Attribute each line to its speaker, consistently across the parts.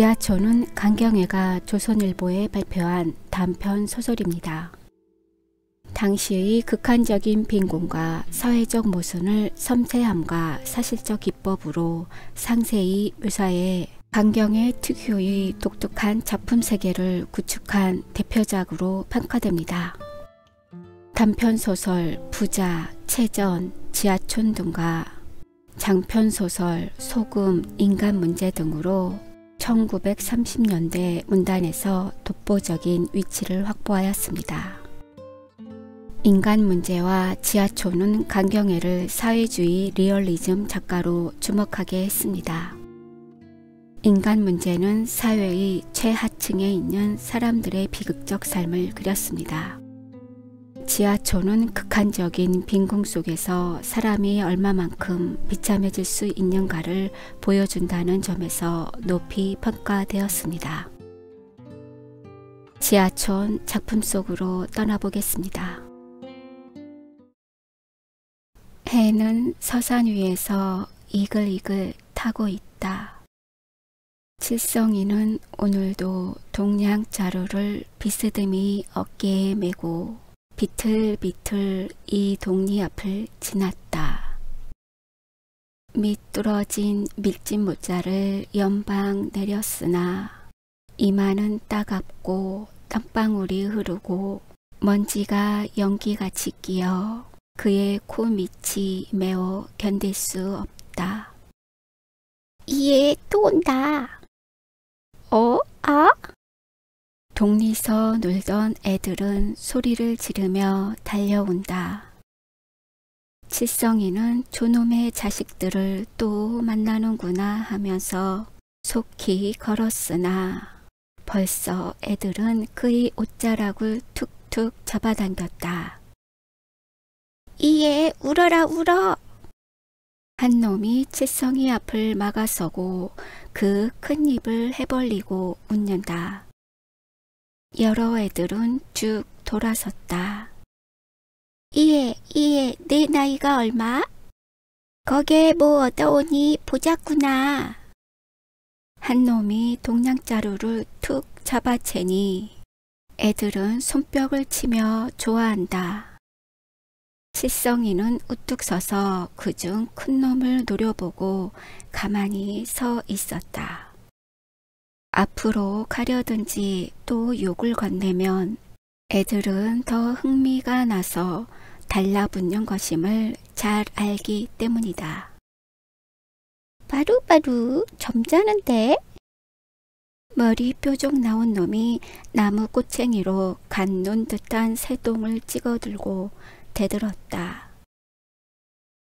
Speaker 1: 지하촌은 강경애가 조선일보에 발표한 단편 소설입니다. 당시의 극한적인 빈곤과 사회적 모순을 섬세함과 사실적 기법으로 상세히 묘사해 강경애 특유의 독특한 작품 세계를 구축한 대표작으로 평가됩니다. 단편소설 부자, 채전, 지하촌 등과 장편소설 소금, 인간 문제 등으로 1930년대 문단에서 독보적인 위치를 확보하였습니다. 인간 문제와 지하촌은 강경애를 사회주의 리얼리즘 작가로 주목하게 했습니다. 인간 문제는 사회의 최하층에 있는 사람들의 비극적 삶을 그렸습니다. 지하촌은 극한적인 빈궁 속에서 사람이 얼마만큼 비참해질 수 있는가를 보여준다는 점에서 높이 평가되었습니다. 지하촌 작품 속으로 떠나보겠습니다. 해는 서산 위에서 이글이글 타고 있다. 칠성이는 오늘도 동냥자루를 비스듬히 어깨에 메고 비틀비틀 이 동리 앞을 지났다. 미뚤어진 밀짚 모자를 연방 내렸으나 이마는 따갑고 땀방울이 흐르고 먼지가 연기같이 끼어 그의 코 밑이 매워 견딜 수 없다. 얘 또 온다. 동리서 놀던 애들은 소리를 지르며 달려온다. 칠성이는 저놈의 자식들을 또 만나는구나 하면서 속히 걸었으나 벌써 애들은 그의 옷자락을 툭툭 잡아당겼다. 이에 울어라 울어! 한 놈이 칠성이 앞을 막아서고 그 큰 입을 해벌리고 웃는다. 여러 애들은 쭉 돌아섰다. 이에 내 나이가 얼마? 거기에 뭐 얻어오니 보자꾸나. 한 놈이 동냥자루를 툭 잡아채니 애들은 손뼉을 치며 좋아한다. 칠성이는 우뚝 서서 그중 큰 놈을 노려보고 가만히 서 있었다. 앞으로 가려든지 또 욕을 건네면 애들은 더 흥미가 나서 달라붙는 것임을 잘 알기 때문이다. 바루바루 점잖은데? 머리 뾰족 나온 놈이 나무 꼬챙이로 간 눈 듯한 새똥을 찍어들고 대들었다.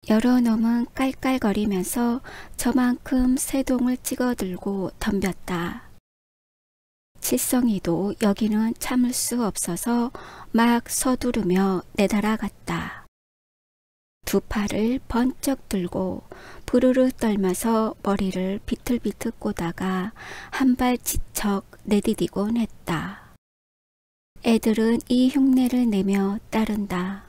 Speaker 1: 여러 놈은 깔깔거리면서 저만큼 새똥을 찍어들고 덤볐다. 칠성이도 여기는 참을 수 없어서 막 서두르며 내달아갔다. 두 팔을 번쩍 들고 부르르 떨면서 머리를 비틀비틀 꼬다가 한 발 지척 내디디곤 했다. 애들은 이 흉내를 내며 따른다.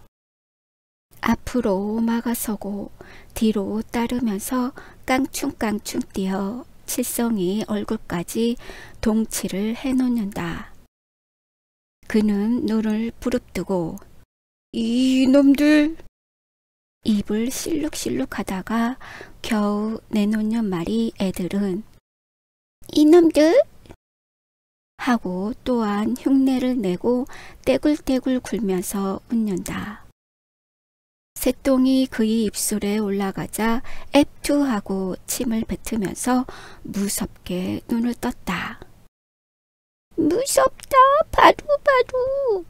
Speaker 1: 앞으로 막아서고 뒤로 따르면서 깡충깡충 뛰어 칠성이 얼굴까지 동치를 해놓는다. 그는 눈을 부릅뜨고 이놈들! 입을 실룩실룩 하다가 겨우 내놓는 말이 애들은 이놈들! 하고 또한 흉내를 내고 떼굴떼굴 굴면서 웃는다. 새똥이 그의 입술에 올라가자 앱투 하고 침을 뱉으면서 무섭게 눈을 떴다. 무섭다 바루바루.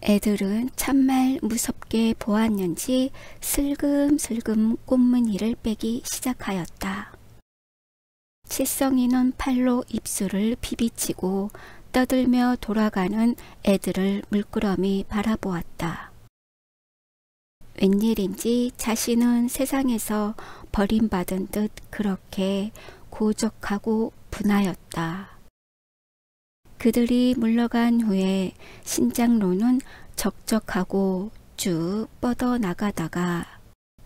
Speaker 1: 애들은 참말 무섭게 보았는지 슬금슬금 꽃무늬를 빼기 시작하였다. 칠성이는 팔로 입술을 비비치고 떠들며 돌아가는 애들을 물끄러미 바라보았다. 웬일인지 자신은 세상에서 버림받은 듯 그렇게 고적하고 분하였다. 그들이 물러간 후에 신장로는 적적하고 쭉 뻗어나가다가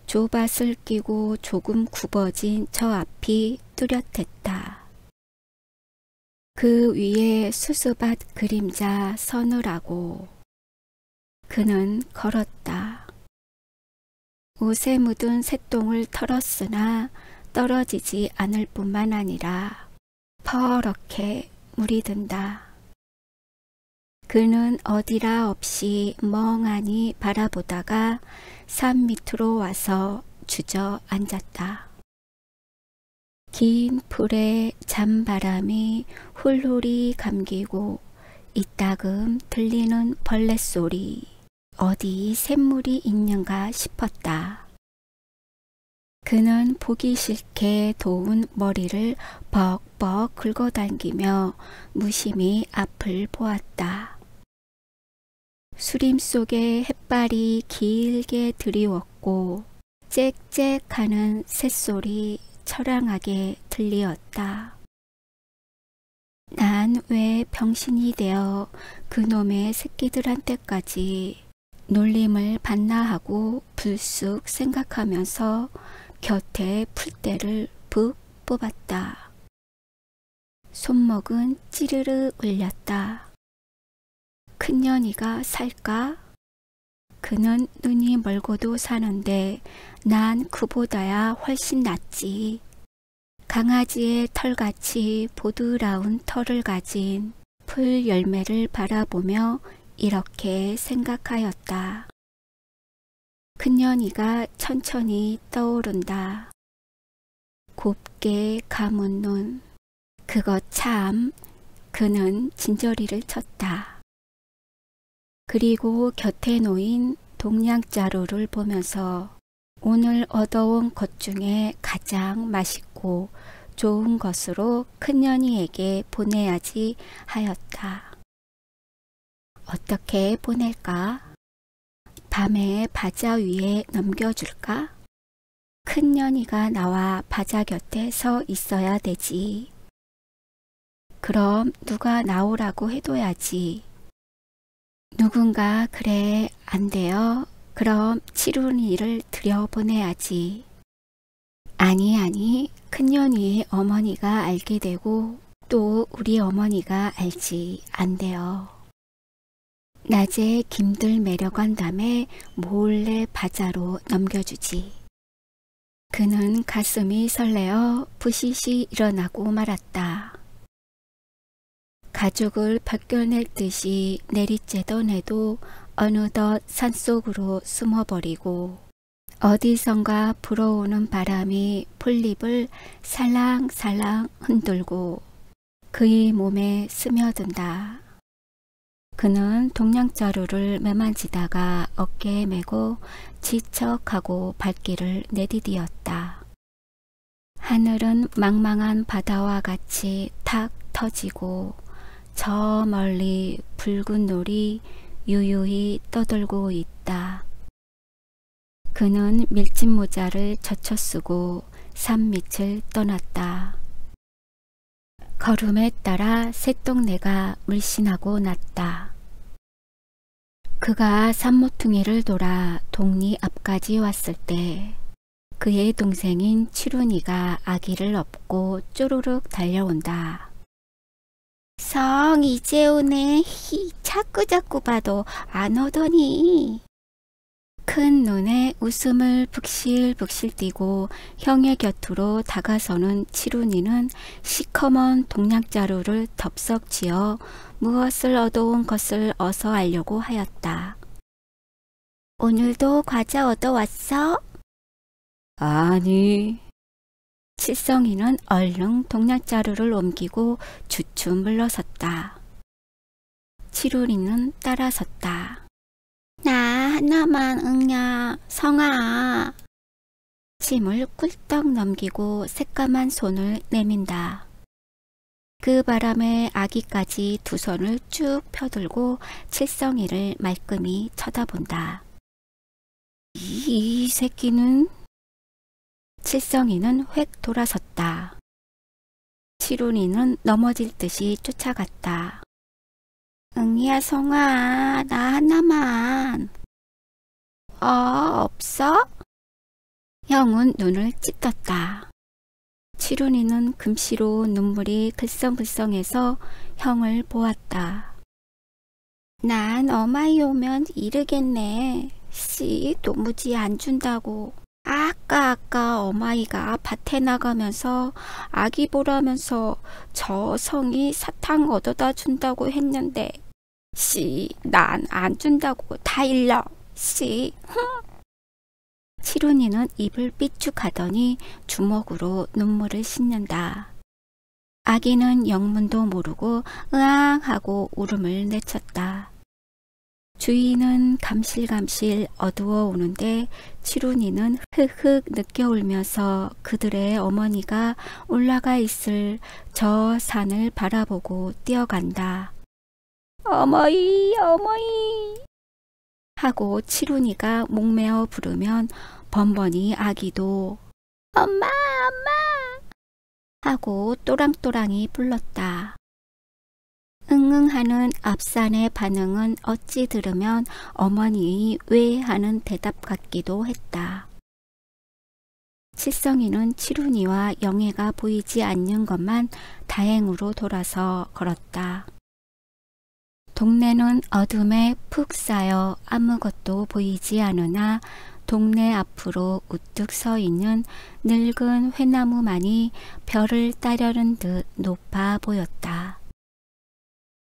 Speaker 1: 조밭을 끼고 조금 굽어진 저 앞이 뚜렷했다. 그 위에 수수밭 그림자 서느라고 그는 걸었다. 옷에 묻은 새똥을 털었으나 떨어지지 않을 뿐만 아니라 퍼렇게 물이 든다. 그는 어디라 없이 멍하니 바라보다가 산 밑으로 와서 주저앉았다. 긴 풀에 잔바람이 훌훌이 감기고 이따금 들리는 벌레소리, 어디 샘물이 있는가 싶었다. 그는 보기 싫게 도운 머리를 벅벅 긁어당기며 무심히 앞을 보았다. 수림 속에 햇발이 길게 드리웠고 짹짹하는 새소리 처량하게 들리었다. 난 왜 병신이 되어 그놈의 새끼들한테까지 놀림을 받나 하고 불쑥 생각하면서 곁에 풀대를 푹 뽑았다. 손목은 찌르르 울렸다. 큰년이가 살까? 그는 눈이 멀고도 사는데 난 그보다야 훨씬 낫지. 강아지의 털같이 보드라운 털을 가진 풀 열매를 바라보며 이렇게 생각하였다. 큰년이가 천천히 떠오른다. 곱게 감은 눈. 그것 참. 그는 진저리를 쳤다. 그리고 곁에 놓인 동양자루를 보면서 오늘 얻어온 것 중에 가장 맛있고 좋은 것으로 큰년이에게 보내야지 하였다. 어떻게 보낼까? 밤에 바자 위에 넘겨줄까? 큰년이가 나와 바자 곁에 서 있어야 되지. 그럼 누가 나오라고 해둬야지. 누군가 그래 안 돼요. 그럼 치룬이를 들여보내야지. 아니 큰년이의 어머니가 알게 되고 또 우리 어머니가 알지 안 돼요. 낮에 김들 매려간 다음에 몰래 바자로 넘겨주지. 그는 가슴이 설레어 부시시 일어나고 말았다. 가죽을 벗겨낼 듯이 내리쬐던 해도 어느덧 산속으로 숨어버리고 어디선가 불어오는 바람이 풀잎을 살랑살랑 흔들고 그의 몸에 스며든다. 그는 동양자루를 매만지다가 어깨에 메고 지척하고 발길을 내디디었다. 하늘은 망망한 바다와 같이 탁 터지고 저 멀리 붉은 놀이 유유히 떠돌고 있다. 그는 밀짚 모자를 젖혀 쓰고 산 밑을 떠났다. 걸음에 따라 새똥내가 물씬하고 났다. 그가 산모퉁이를 돌아 동리 앞까지 왔을 때 그의 동생인 치룬이가 아기를 업고 쪼르륵 달려온다. 성 이제 오네. 자꾸자꾸 봐도 안 오더니. 큰 눈에 웃음을 북실북실 띠고 형의 곁으로 다가서는 치룬이는 시커먼 동양자루를 덥석 쥐어 무엇을 얻어온 것을 어서 알려고 하였다. 오늘도 과자 얻어왔어? 아니. 칠성이는 얼른 동양자루를 옮기고 주춤 물러섰다. 치루리는 따라섰다. 나 하나만 응야 성아. 침을 꿀떡 넘기고 새까만 손을 내민다. 그 바람에 아기까지 두 손을 쭉 펴들고 칠성이를 말끔히 쳐다본다. 이 새끼는? 칠성이는 획 돌아섰다. 치룬이는 넘어질 듯이 쫓아갔다. 응이야 성아, 나 하나만. 없어? 형은 눈을 찢었다. 치룬이는 금시로 눈물이 글썽글썽해서 형을 보았다. 난 어마이 오면 이르겠네. 씨, 도무지 안 준다고. 아까 어마이가 밭에 나가면서 아기 보라면서 저 성이 사탕 얻어다 준다고 했는데 씨, 난 안 준다고 다 일러. 씨. 치룬이는 입을 삐죽하더니 주먹으로 눈물을 씻는다. 아기는 영문도 모르고 으앙 하고 울음을 내쳤다. 주위는 감실감실 어두워 오는데 치룬이는 흑흑 느껴 울면서 그들의 어머니가 올라가 있을 저 산을 바라보고 뛰어간다. 어머이, 어머이 하고 치룬이가 목매어 부르면 번번이 아기도 엄마, 엄마 하고 또랑또랑이 불렀다. 응응하는 앞산의 반응은 어찌 들으면 어머니의 왜 하는 대답 같기도 했다. 칠성이는 치룬이와 영애가 보이지 않는 것만 다행으로 돌아서 걸었다. 동네는 어둠에 푹 쌓여 아무것도 보이지 않으나 동네 앞으로 우뚝 서 있는 늙은 회나무만이 별을 따려는 듯 높아 보였다.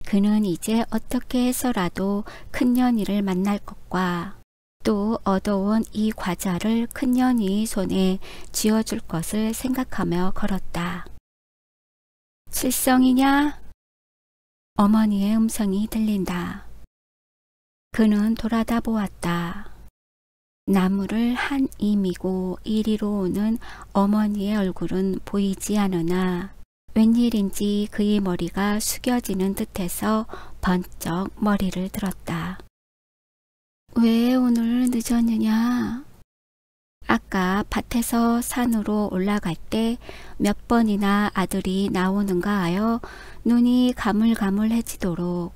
Speaker 1: 그는 이제 어떻게 해서라도 큰년이를 만날 것과 또 얻어온 이 과자를 큰년이 손에 쥐어줄 것을 생각하며 걸었다. 칠성이냐? 어머니의 음성이 들린다. 그는 돌아다 보았다. 나무를 한 임이고 이리로 오는 어머니의 얼굴은 보이지 않으나 웬일인지 그의 머리가 숙여지는 듯해서 번쩍 머리를 들었다. 왜 오늘 늦었느냐? 아까 밭에서 산으로 올라갈 때 몇 번이나 아들이 나오는가 하여 눈이 가물가물해지도록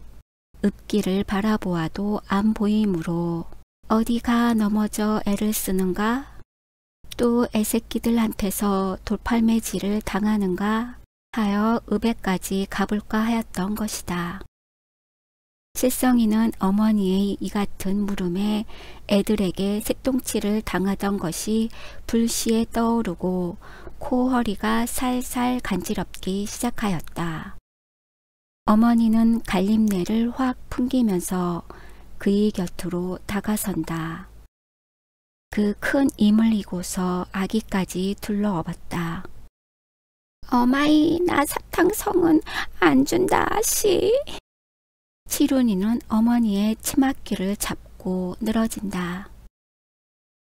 Speaker 1: 읍길을 바라보아도 안 보이므로 어디가 넘어져 애를 쓰는가? 또 애새끼들한테서 돌팔매질을 당하는가? 하여 읍에까지 가볼까 하였던 것이다. 칠성이는 어머니의 이 같은 물음에 애들에게 새똥치를 당하던 것이 불시에 떠오르고 코허리가 살살 간지럽기 시작하였다. 어머니는 갈림내를 확 풍기면서 그의 곁으로 다가선다. 그 큰 임을 이고서 아기까지 둘러업었다. 어마이, 나 사탕성은 안 준다, 씨. 치룬이는 어머니의 치맛귀를 잡고 늘어진다.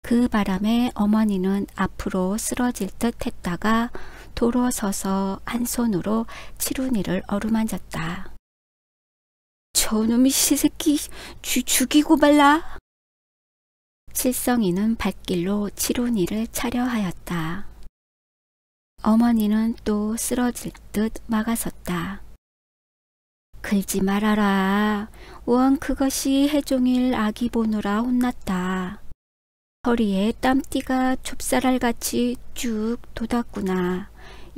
Speaker 1: 그 바람에 어머니는 앞으로 쓰러질 듯 했다가 돌아서서 한 손으로 치룬이를 어루만졌다. 저놈의 시새끼 죽이고 말라. 칠성이는 발길로 치룬이를 차려 하였다. 어머니는 또 쓰러질 듯 막아섰다. 글지 말아라. 원 그것이 해종일 아기 보느라 혼났다. 허리에 땀띠가 좁쌀알같이 쭉 돋았구나.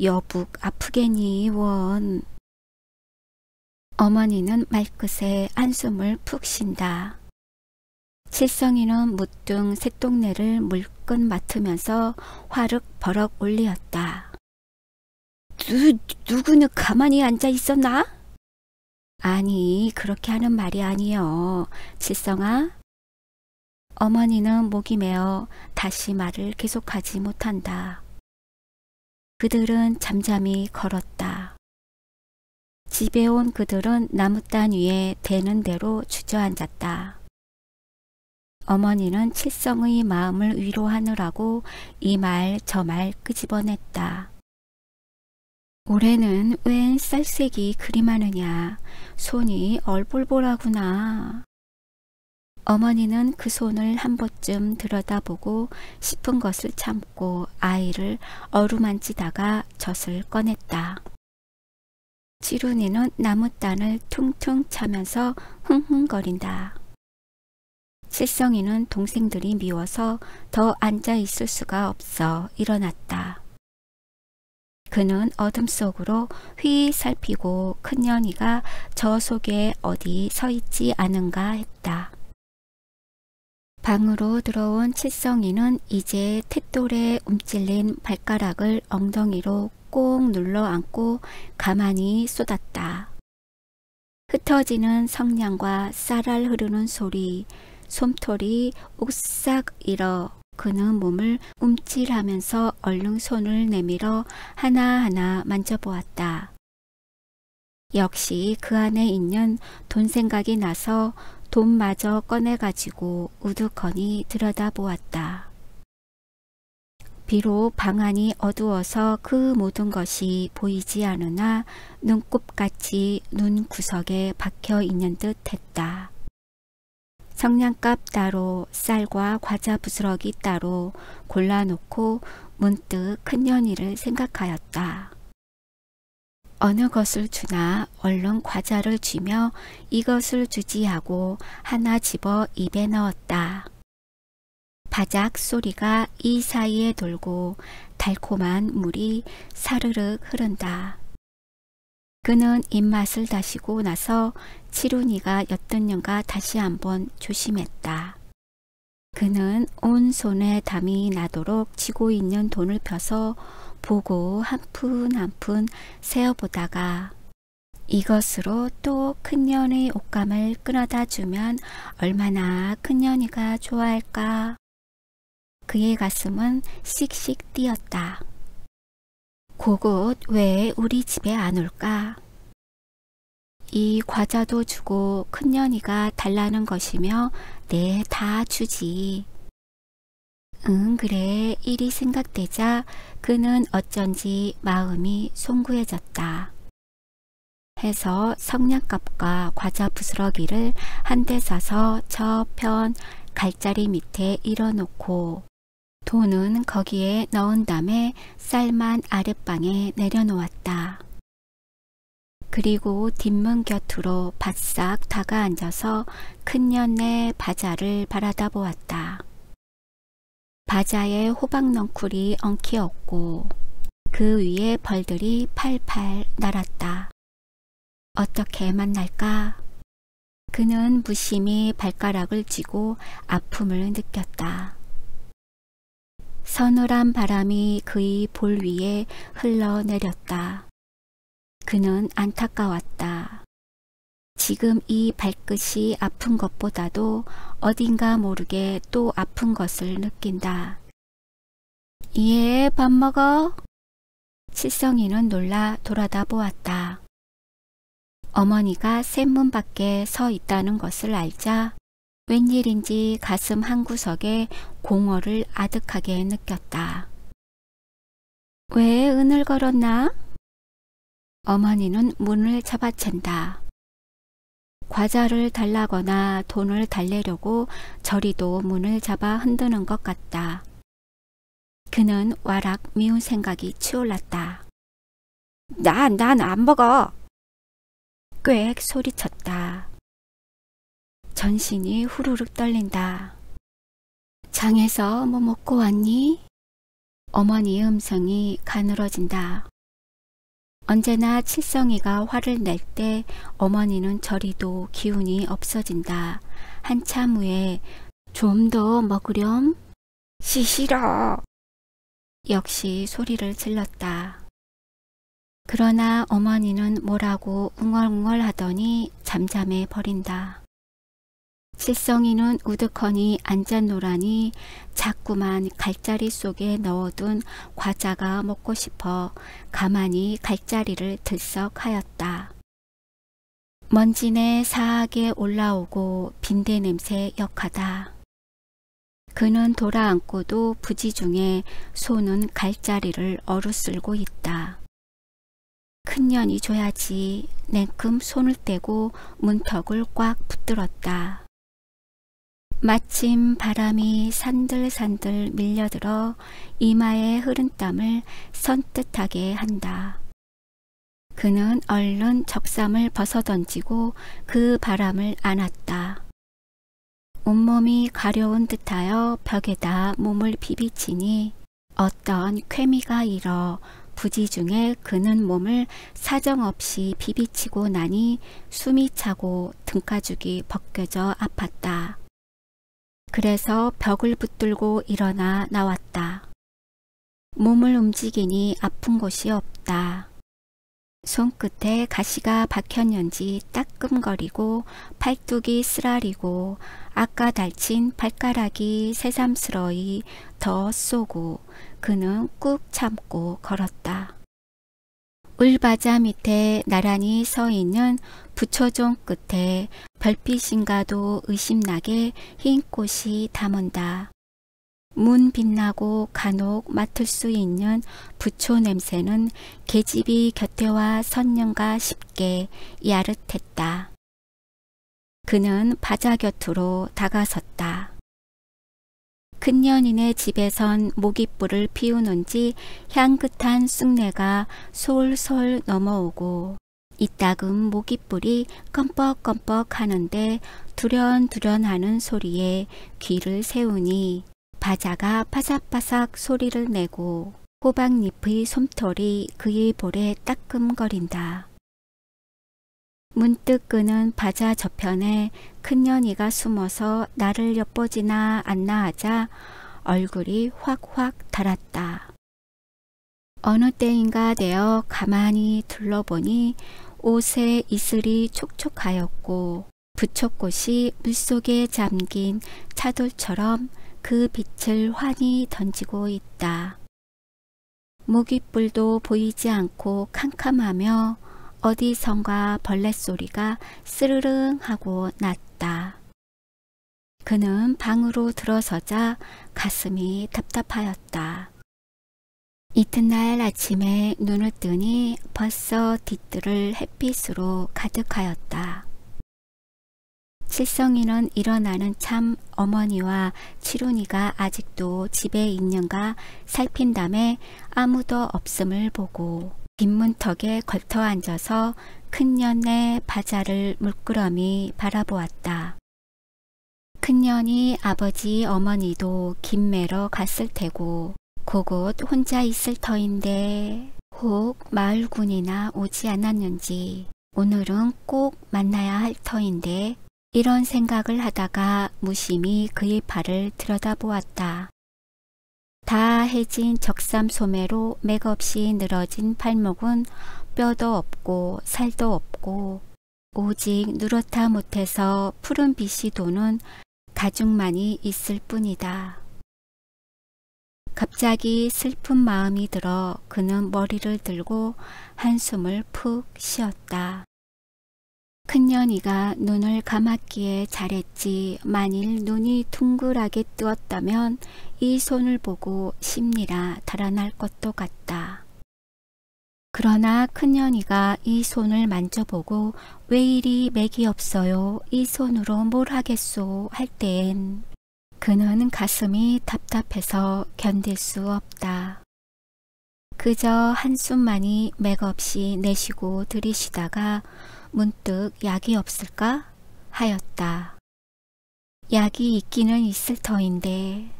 Speaker 1: 여북 아프겠니 원. 어머니는 말끝에 한숨을 푹 쉰다. 칠성이는 무등 새똥내를 물끝 맡으면서 화륵 버럭 올리었다. 누구는 가만히 앉아 있었나? 아니, 그렇게 하는 말이 아니여, 칠성아. 어머니는 목이 메어 다시 말을 계속하지 못한다. 그들은 잠잠히 걸었다. 집에 온 그들은 나무단 위에 되는 대로 주저앉았다. 어머니는 칠성의 마음을 위로하느라고 이 말 저 말 끄집어냈다. 올해는 웬 쌀색이 그리 많으냐. 손이 얼볼볼하구나. 어머니는 그 손을 한 번쯤 들여다보고 싶은 것을 참고 아이를 어루만지다가 젖을 꺼냈다. 치룬이는 나무단을 퉁퉁 차면서 흥흥거린다. 칠성이는 동생들이 미워서 더 앉아 있을 수가 없어 일어났다. 그는 어둠 속으로 휘 살피고 큰년이가 저 속에 어디 서 있지 않은가 했다. 방으로 들어온 칠성이는 이제 탯돌에 움찔린 발가락을 엉덩이로 꼭 눌러 안고 가만히 쏟았다. 흩어지는 성냥과 쌀알 흐르는 소리, 솜털이 옥싹 일어 그는 몸을 움찔하면서 얼른 손을 내밀어 하나하나 만져보았다. 역시 그 안에 있는 돈 생각이 나서 돈마저 꺼내가지고 우두커니 들여다보았다. 비록 방 안이 어두워서 그 모든 것이 보이지 않으나 눈곱같이 눈 구석에 박혀 있는 듯 했다. 성냥갑 따로 쌀과 과자 부스러기 따로 골라놓고 문득 큰년이를 생각하였다. 어느 것을 주나 얼른 과자를 쥐며 이것을 주지 하고 하나 집어 입에 넣었다. 바작 소리가 이 사이에 돌고 달콤한 물이 사르륵 흐른다. 그는 입맛을 다시고 나서 치룬이가 엿듣는가 다시 한번 조심했다. 그는 온 손에 담이 나도록 쥐고 있는 돈을 펴서 보고 한 푼 한 푼 세어보다가 이것으로 또 큰년의 옷감을 끊어다 주면 얼마나 큰년이가 좋아할까. 그의 가슴은 씩씩 뛰었다. 그곳 왜 우리 집에 안 올까? 이 과자도 주고 큰년이가 달라는 것이며 네, 다 주지. 응, 그래. 일이 생각되자 그는 어쩐지 마음이 송구해졌다. 해서 성냥갑과 과자 부스러기를 한 대 사서 저편 갈자리 밑에 일어놓고 돈은 거기에 넣은 다음에 쌀만 아랫방에 내려놓았다. 그리고 뒷문 곁으로 바싹 다가앉아서 큰년의 바자를 바라다 보았다. 바자에 호박 넝쿨이 엉키었고 그 위에 벌들이 팔팔 날았다. 어떻게 만날까? 그는 무심히 발가락을 쥐고 아픔을 느꼈다. 서늘한 바람이 그의 볼 위에 흘러내렸다. 그는 안타까웠다. 지금 이 발끝이 아픈 것보다도 어딘가 모르게 또 아픈 것을 느낀다. 예, 밥 먹어? 칠성이는 놀라 돌아다 보았다. 어머니가 셋문 밖에 서 있다는 것을 알자 웬일인지 가슴 한구석에 공허를 아득하게 느꼈다. 왜 은을 걸었나? 어머니는 문을 잡아챈다. 과자를 달라거나 돈을 달래려고 저리도 문을 잡아 흔드는 것 같다. 그는 와락 미운 생각이 치올랐다. 난 안 먹어. 꽥 소리쳤다. 전신이 후루룩 떨린다. 장에서 뭐 먹고 왔니? 어머니의 음성이 가늘어진다. 언제나 칠성이가 화를 낼 때 어머니는 저리도 기운이 없어진다. 한참 후에 좀 더 먹으렴? 싫어. 역시 소리를 질렀다. 그러나 어머니는 뭐라고 웅얼웅얼 하더니 잠잠해 버린다. 칠성이는 우두커니 앉아노라니 자꾸만 갈자리 속에 넣어둔 과자가 먹고 싶어 가만히 갈자리를 들썩하였다. 먼지내 사하게 올라오고 빈대 냄새 역하다. 그는 돌아앉고도 부지중에 손은 갈자리를 어루쓸고 있다. 큰년이 줘야지. 냉큼 손을 떼고 문턱을 꽉 붙들었다. 마침 바람이 산들산들 밀려들어 이마에 흐른 땀을 선뜻하게 한다. 그는 얼른 적삼을 벗어던지고 그 바람을 안았다. 온몸이 가려운 듯하여 벽에다 몸을 비비치니 어떤 쾌미가 일어 부지 중에 그는 몸을 사정없이 비비치고 나니 숨이 차고 등가죽이 벗겨져 아팠다. 그래서 벽을 붙들고 일어나 나왔다. 몸을 움직이니 아픈 곳이 없다. 손끝에 가시가 박혔는지 따끔거리고 팔뚝이 쓰라리고 아까 다친 발가락이 새삼스러이 더 쏘고 그는 꾹 참고 걸었다. 울바자 밑에 나란히 서 있는 부초종 끝에 별빛인가도 의심나게 흰 꽃이 담은다. 문 빛나고 간혹 맡을 수 있는 부초 냄새는 계집이 곁에 와 섰는가 싶게 야릇했다. 그는 바자 곁으로 다가섰다. 큰년이네 집에선 모깃불을 피우는지 향긋한 쑥내가 솔솔 넘어오고 이따금 모깃불이 껌뻑껌뻑 하는데 두련두련하는 소리에 귀를 세우니 바자가 바삭바삭 소리를 내고 호박잎의 솜털이 그의 볼에 따끔거린다. 문득 그는 바자 저편에 큰년이가 숨어서 나를 엿보지나 않나 하자 얼굴이 확확 달았다. 어느 때인가 되어 가만히 둘러보니 옷에 이슬이 촉촉하였고 부초꽃이 물속에 잠긴 차돌처럼 그 빛을 환히 던지고 있다. 모깃불도 보이지 않고 캄캄하며 어디선가 벌레 소리가 스르릉 하고 났다. 그는 방으로 들어서자 가슴이 답답하였다. 이튿날 아침에 눈을 뜨니 벌써 뒤뜰을 햇빛으로 가득하였다. 칠성이는 일어나는 참 어머니와 칠훈이가 아직도 집에 있는가 살핀 다음에 아무도 없음을 보고 뒷문턱에 걸터 앉아서 큰년의 바자를 물끄러미 바라보았다. 큰년이 아버지 어머니도 김매러 갔을 테고 그곳 혼자 있을 터인데 혹 마을군이나 오지 않았는지 오늘은 꼭 만나야 할 터인데 이런 생각을 하다가 무심히 그의 팔을 들여다보았다. 다 해진 적삼 소매로 맥없이 늘어진 팔목은 뼈도 없고 살도 없고 오직 누렇다 못해서 푸른 빛이 도는 가죽만이 있을 뿐이다. 갑자기 슬픈 마음이 들어 그는 머리를 들고 한숨을 푹 쉬었다. 큰년이가 눈을 감았기에 잘했지 만일 눈이 둥글하게 뜨었다면 이 손을 보고 심리라 달아날 것도 같다. 그러나 큰년이가 이 손을 만져보고 왜 이리 맥이 없어요? 이 손으로 뭘 하겠소? 할 때엔 그는 가슴이 답답해서 견딜 수 없다. 그저 한숨만이 맥없이 내쉬고 들이쉬다가 문득 약이 없을까 하였다. 약이 있기는 있을 터인데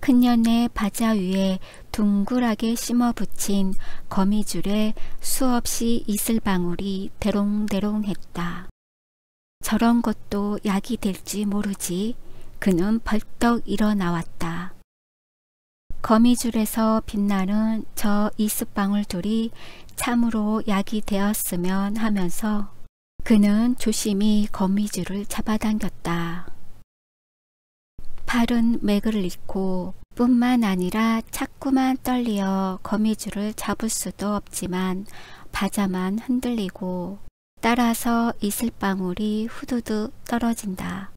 Speaker 1: 큰년의 바자 위에 둥글하게 심어 붙인 거미줄에 수없이 이슬방울이 대롱대롱했다. 저런 것도 약이 될지 모르지. 그는 벌떡 일어나왔다. 거미줄에서 빛나는 저 이슬방울 둘이 참으로 약이 되었으면 하면서 그는 조심히 거미줄을 잡아당겼다. 팔은 맥을 잃고 뿐만 아니라 자꾸만 떨리어 거미줄을 잡을 수도 없지만 바자만 흔들리고 따라서 이슬방울이 후두둑 떨어진다.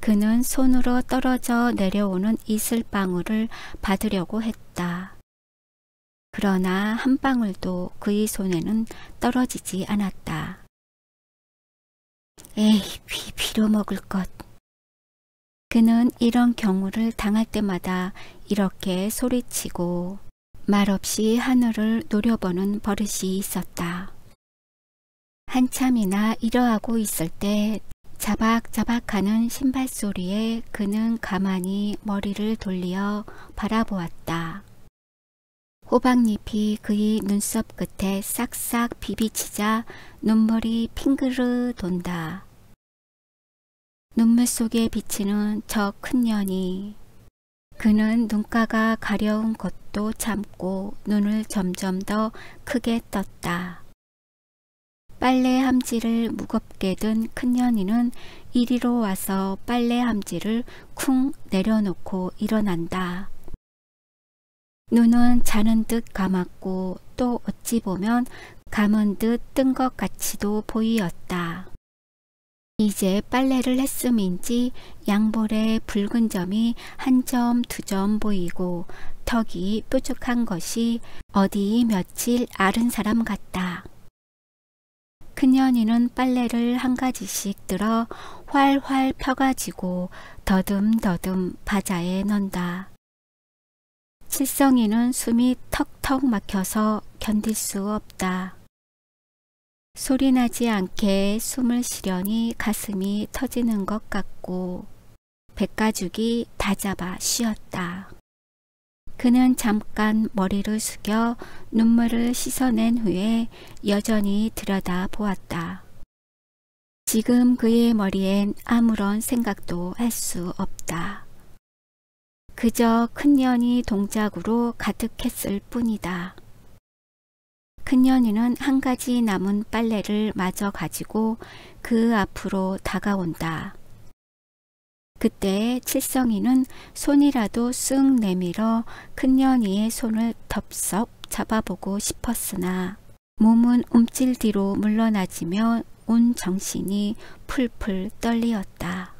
Speaker 1: 그는 손으로 떨어져 내려오는 이슬방울을 받으려고 했다. 그러나 한 방울도 그의 손에는 떨어지지 않았다. 에이, 빌어먹을 것. 그는 이런 경우를 당할 때마다 이렇게 소리치고 말없이 하늘을 노려보는 버릇이 있었다. 한참이나 이러하고 있을 때 자박자박하는 신발 소리에 그는 가만히 머리를 돌려 바라보았다. 호박잎이 그의 눈썹 끝에 싹싹 비비치자 눈물이 핑그르 돈다. 눈물 속에 비치는 저 큰 년이. 그는 눈가가 가려운 것도 참고 눈을 점점 더 크게 떴다. 빨래 함지를 무겁게 든 큰년이는 이리로 와서 빨래 함지를 쿵 내려놓고 일어난다. 눈은 자는 듯 감았고 또 어찌 보면 감은 듯 뜬 것 같이도 보이었다. 이제 빨래를 했음인지 양볼에 붉은 점이 한 점, 두 점 보이고 턱이 뾰족한 것이 어디 며칠 앓은 사람 같다. 큰년이는 빨래를 한 가지씩 들어 활활 펴가지고 더듬더듬 바자에 넣는다. 칠성이는 숨이 턱턱 막혀서 견딜 수 없다. 소리나지 않게 숨을 쉬려니 가슴이 터지는 것 같고 백가죽이 다잡아 쉬었다. 그는 잠깐 머리를 숙여 눈물을 씻어낸 후에 여전히 들여다보았다. 지금 그의 머리엔 아무런 생각도 할 수 없다. 그저 큰년이 동작으로 가득했을 뿐이다. 큰년이는 한 가지 남은 빨래를 마저 가지고 그 앞으로 다가온다. 그때 칠성이는 손이라도 쓱 내밀어 큰년이의 손을 덥석 잡아보고 싶었으나 몸은 움찔 뒤로 물러나지며 온 정신이 풀풀 떨리었다.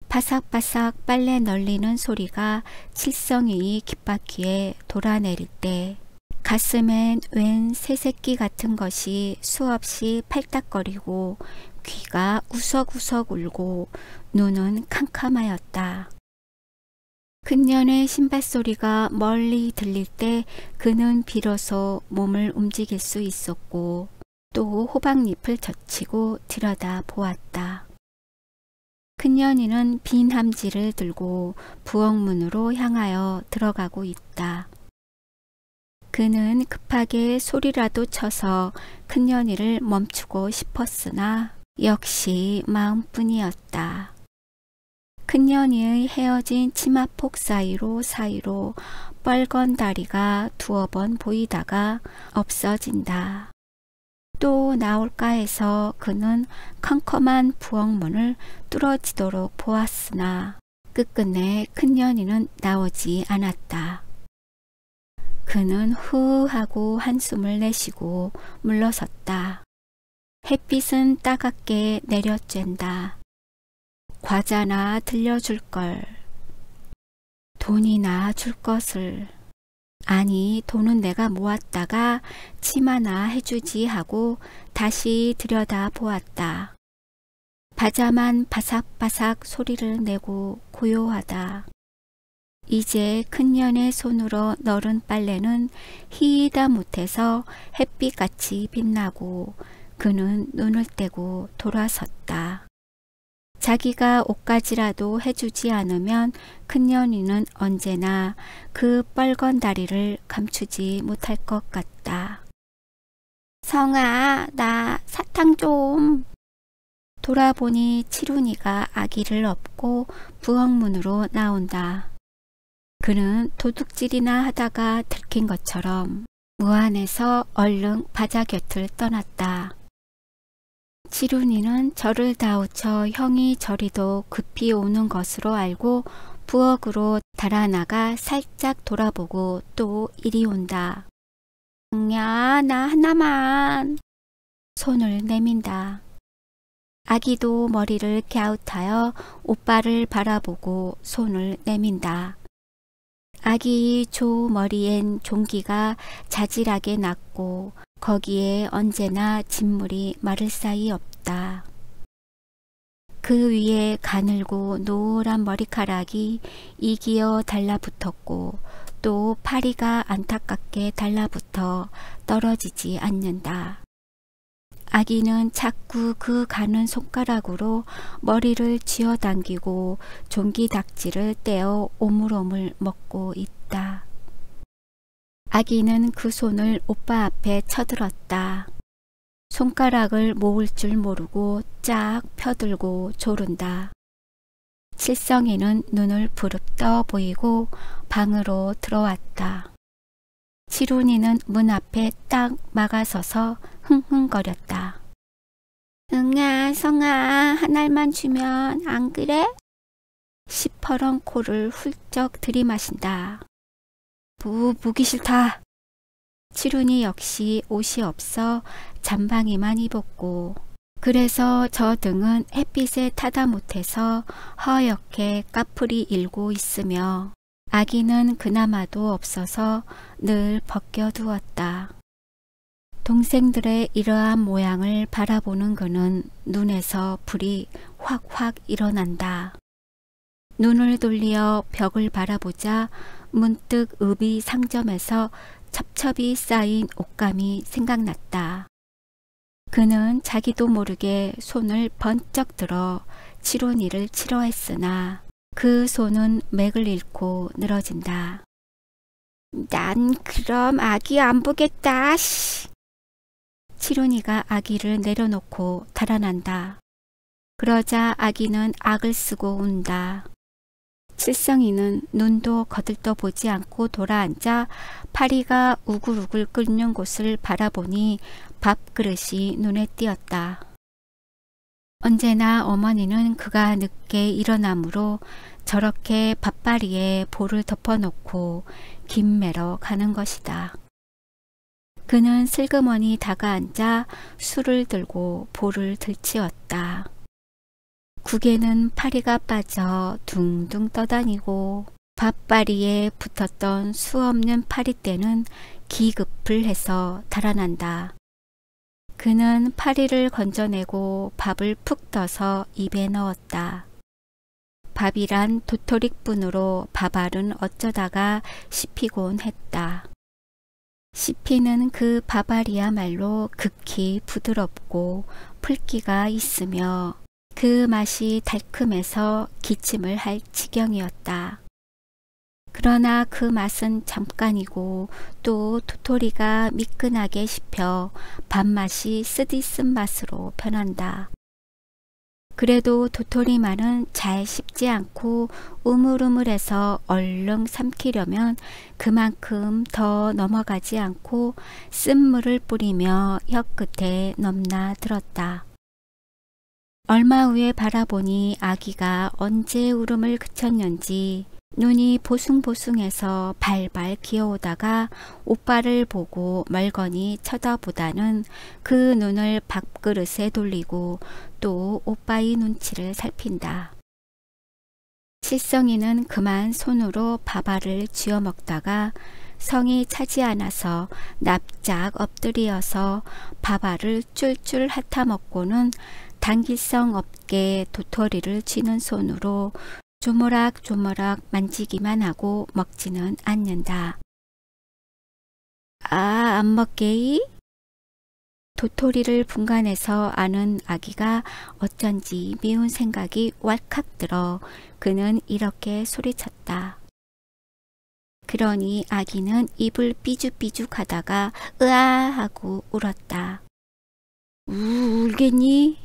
Speaker 1: 바삭바삭 빨래 널리는 소리가 칠성이의 귓바퀴에 돌아내릴 때 가슴엔 웬 새새끼 같은 것이 수없이 팔딱거리고 귀가 우석우석 울고 눈은 캄캄하였다. 큰년의 신발소리가 멀리 들릴 때 그는 비로소 몸을 움직일 수 있었고 또 호박잎을 젖히고 들여다보았다. 큰년이는 빈 함지를 들고 부엌문으로 향하여 들어가고 있다. 그는 급하게 소리라도 쳐서 큰년이를 멈추고 싶었으나 역시 마음뿐이었다. 큰년이의 헤어진 치마폭 사이로 뻘건 다리가 두어 번 보이다가 없어진다. 또 나올까 해서 그는 컴컴한 부엌문을 뚫어지도록 보았으나 끝끝내 큰년이는 나오지 않았다. 그는 후 하고 한숨을 내쉬고 물러섰다. 햇빛은 따갑게 내려쬐다. 과자나 들려줄걸. 돈이나 줄 것을. 아니 돈은 내가 모았다가 치마나 해주지 하고 다시 들여다보았다. 바자만 바삭바삭 소리를 내고 고요하다. 이제 큰년의 손으로 널은 빨래는 희다 못해서 햇빛같이 빛나고 그는 눈을 떼고 돌아섰다. 자기가 옷가지라도 해주지 않으면 큰년이는 언제나 그 뻘건 다리를 감추지 못할 것 같다. 성아, 나 사탕 좀. 돌아보니 칠훈이가 아기를 업고 부엌문으로 나온다. 그는 도둑질이나 하다가 들킨 것처럼 무안해서 얼른 바자 곁을 떠났다. 칠훈이는 저를 다우쳐 형이 저리도 급히 오는 것으로 알고 부엌으로 달아나가 살짝 돌아보고 또 이리 온다. 야, 나 하나만. 손을 내민다. 아기도 머리를 갸웃하여 오빠를 바라보고 손을 내민다. 아기 조 머리엔 종기가 자질하게 났고 거기에 언제나 진물이 마를 사이 없다. 그 위에 가늘고 노란 머리카락이 이기어 달라붙었고 또 파리가 안타깝게 달라붙어 떨어지지 않는다. 아기는 자꾸 그 가는 손가락으로 머리를 쥐어당기고 종기닥지를 떼어 오물오물 먹고 있다. 아기는 그 손을 오빠 앞에 쳐들었다. 손가락을 모을 줄 모르고 쫙 펴들고 조른다. 칠성이는 눈을 부릅떠 보이고 방으로 들어왔다. 칠훈이는 문 앞에 딱 막아서서 흥흥거렸다. 응아, 성아, 한 알만 주면 안 그래? 시퍼런 코를 훌쩍 들이마신다. 보기 싫다. 칠훈이 역시 옷이 없어 잠방이만 입었고, 그래서 저 등은 햇빛에 타다 못해서 허옇게 까풀이 일고 있으며 아기는 그나마도 없어서 늘 벗겨두었다. 동생들의 이러한 모양을 바라보는 그는 눈에서 불이 확확 일어난다. 눈을 돌려 벽을 바라보자 문득 읍이 상점에서 첩첩이 쌓인 옷감이 생각났다. 그는 자기도 모르게 손을 번쩍 들어 칠훈이를 치려 했으나 그 손은 맥을 잃고 늘어진다. 난 그럼 아기 안 보겠다. 씨. 칠훈이가 아기를 내려놓고 달아난다. 그러자 아기는 악을 쓰고 운다. 칠성이는 눈도 거들떠 보지 않고 돌아앉아 파리가 우글우글 끓는 곳을 바라보니 밥그릇이 눈에 띄었다. 언제나 어머니는 그가 늦게 일어나므로 저렇게 밥바리에 볼을 덮어놓고 김매러 가는 것이다. 그는 슬그머니 다가앉아 술을 들고 볼을 들치었다. 국에는 파리가 빠져 둥둥 떠다니고 밥바리에 붙었던 수없는 파리떼는 기급을 해서 달아난다. 그는 파리를 건져내고 밥을 푹 떠서 입에 넣었다. 밥이란 도토리뿐으로 밥알은 어쩌다가 씹히곤 했다. 씹히는 그 밥알이야말로 극히 부드럽고 풀기가 있으며 그 맛이 달큼해서 기침을 할 지경이었다. 그러나 그 맛은 잠깐이고 또 도토리가 미끈하게 씹혀 밥맛이 쓰디쓴 맛으로 변한다. 그래도 도토리만은 잘 씹지 않고 우물우물해서 얼른 삼키려면 그만큼 더 넘어가지 않고 쓴물을 뿌리며 혀끝에 넘나들었다. 얼마 후에 바라보니 아기가 언제 울음을 그쳤는지 눈이 보숭보숭해서 발발 기어오다가 오빠를 보고 멀거니 쳐다보다는 그 눈을 밥그릇에 돌리고 또 오빠의 눈치를 살핀다. 칠성이는 그만 손으로 밥알을 쥐어 먹다가 성이 차지 않아서 납작 엎드리어서 밥알을 쫄쫄 핥아먹고는 당길성 없게 도토리를 쥐는 손으로 조모락조모락 만지기만 하고 먹지는 않는다. 아, 안 먹게이? 도토리를 분간해서 아는 아기가 어쩐지 미운 생각이 왈칵 들어 그는 이렇게 소리쳤다. 그러니 아기는 입을 삐죽삐죽 하다가 으아 하고 울었다. 울겠니?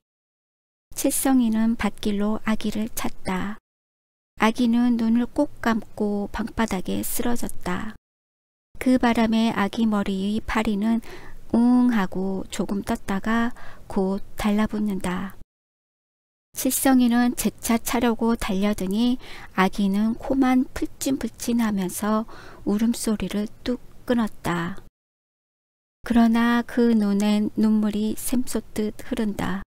Speaker 1: 칠성이는 밭길로 아기를 찾다. 아기는 눈을 꼭 감고 방바닥에 쓰러졌다. 그 바람에 아기 머리의 파리는 웅 하고 조금 떴다가 곧 달라붙는다. 칠성이는 재차 차려고 달려드니 아기는 코만 풀찐풀찐하면서 울음소리를 뚝 끊었다. 그러나 그 눈엔 눈물이 샘솟듯 흐른다.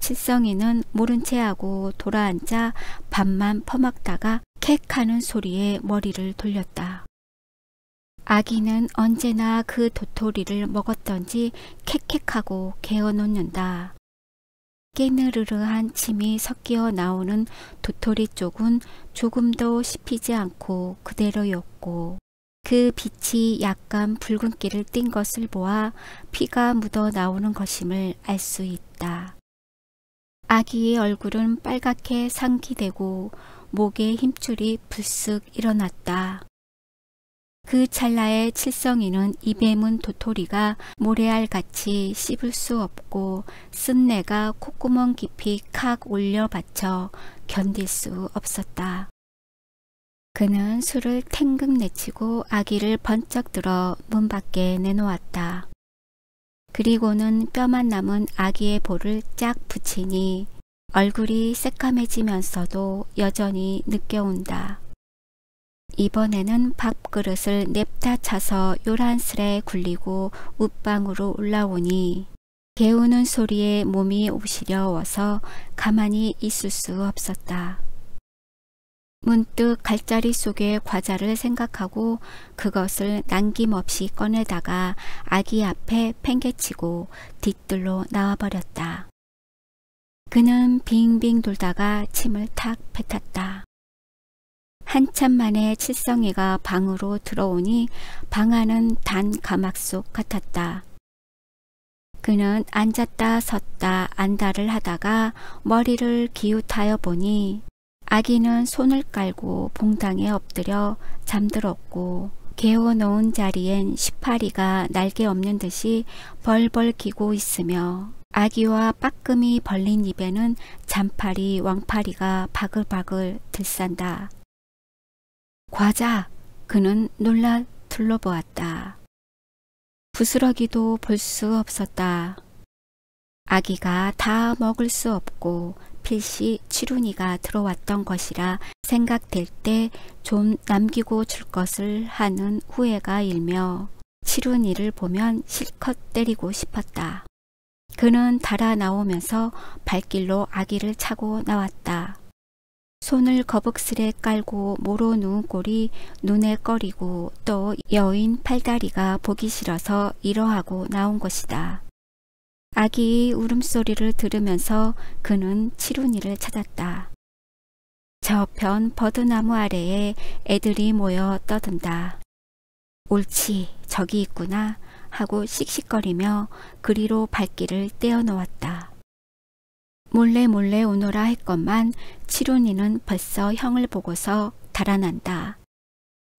Speaker 1: 칠성이는 모른 체하고 돌아앉아 밥만 퍼먹다가 캑 하는 소리에 머리를 돌렸다. 아기는 언제나 그 도토리를 먹었던지 캑캑하고 개어놓는다. 깨느르르한 침이 섞여 나오는 도토리 쪽은 조금도 씹히지 않고 그대로였고 그 빛이 약간 붉은기를 띤 것을 보아 피가 묻어 나오는 것임을 알 수 있다. 아기의 얼굴은 빨갛게 상기되고 목에 힘줄이 불쑥 일어났다. 그 찰나에 칠성이는 입에 문 도토리가 모래알같이 씹을 수 없고 쓴내가 콧구멍 깊이 칵 올려 받쳐 견딜 수 없었다. 그는 술을 탱금 내치고 아기를 번쩍 들어 문 밖에 내놓았다. 그리고는 뼈만 남은 아기의 볼을 짝 붙이니 얼굴이 새까매지면서도 여전히 느껴온다. 이번에는 밥그릇을 냅다 차서 요란스레 굴리고 웃방으로 올라오니 개우는 소리에 몸이 오시려워서 가만히 있을 수 없었다. 문득 갈자리 속의 과자를 생각하고 그것을 남김없이 꺼내다가 아기 앞에 팽개치고 뒤뜰로 나와버렸다. 그는 빙빙 돌다가 침을 탁 뱉었다. 한참 만에 칠성이가 방으로 들어오니 방 안은 단 가막 속 같았다. 그는 앉았다 섰다 안달을 하다가 머리를 기웃하여 보니 아기는 손을 깔고 봉당에 엎드려 잠들었고 개워놓은 자리엔 18이가 날개 없는 듯이 벌벌 기고 있으며 아기와 빠끔히 벌린 입에는 잔파리 왕파리가 바글바글 들싼다. 과자! 그는 놀라 둘러보았다. 부스러기도 볼 수 없었다. 아기가 다 먹을 수 없고 필시 치룬이가 들어왔던 것이라 생각될 때 좀 남기고 줄 것을 하는 후회가 일며 치룬이를 보면 실컷 때리고 싶었다. 그는 달아 나오면서 발길로 아기를 차고 나왔다. 손을 거북스레 깔고 모로 누운 꼴이 눈에 꺼리고 또 여인 팔다리가 보기 싫어서 이러하고 나온 것이다. 아기의 울음소리를 들으면서 그는 치룬이를 찾았다. 저편 버드나무 아래에 애들이 모여 떠든다. 옳지, 저기 있구나 하고 씩씩거리며 그리로 발길을 떼어놓았다. 몰래 오너라 했건만 치룬이는 벌써 형을 보고서 달아난다.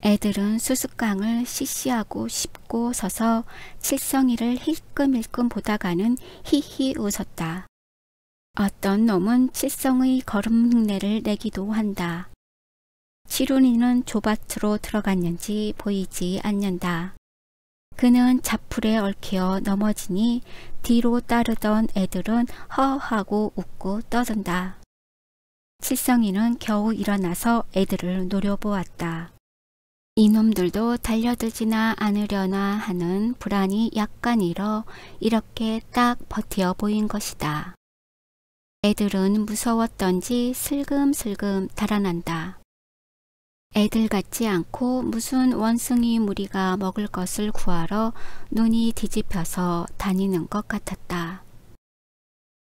Speaker 1: 애들은 수수깡을 시시하고 씹고 서서 칠성이를 힐끔힐끔 보다가는 히히 웃었다. 어떤 놈은 칠성의 걸음 흉내를 내기도 한다. 치룬이는 조밭으로 들어갔는지 보이지 않는다. 그는 자풀에 얽혀 넘어지니 뒤로 따르던 애들은 허하고 웃고 떠든다. 칠성이는 겨우 일어나서 애들을 노려보았다. 이놈들도 달려들지나 않으려나 하는 불안이 약간 일어 이렇게 딱 버티어 보인 것이다. 애들은 무서웠던지 슬금슬금 달아난다. 애들 같지 않고 무슨 원숭이 무리가 먹을 것을 구하러 눈이 뒤집혀서 다니는 것 같았다.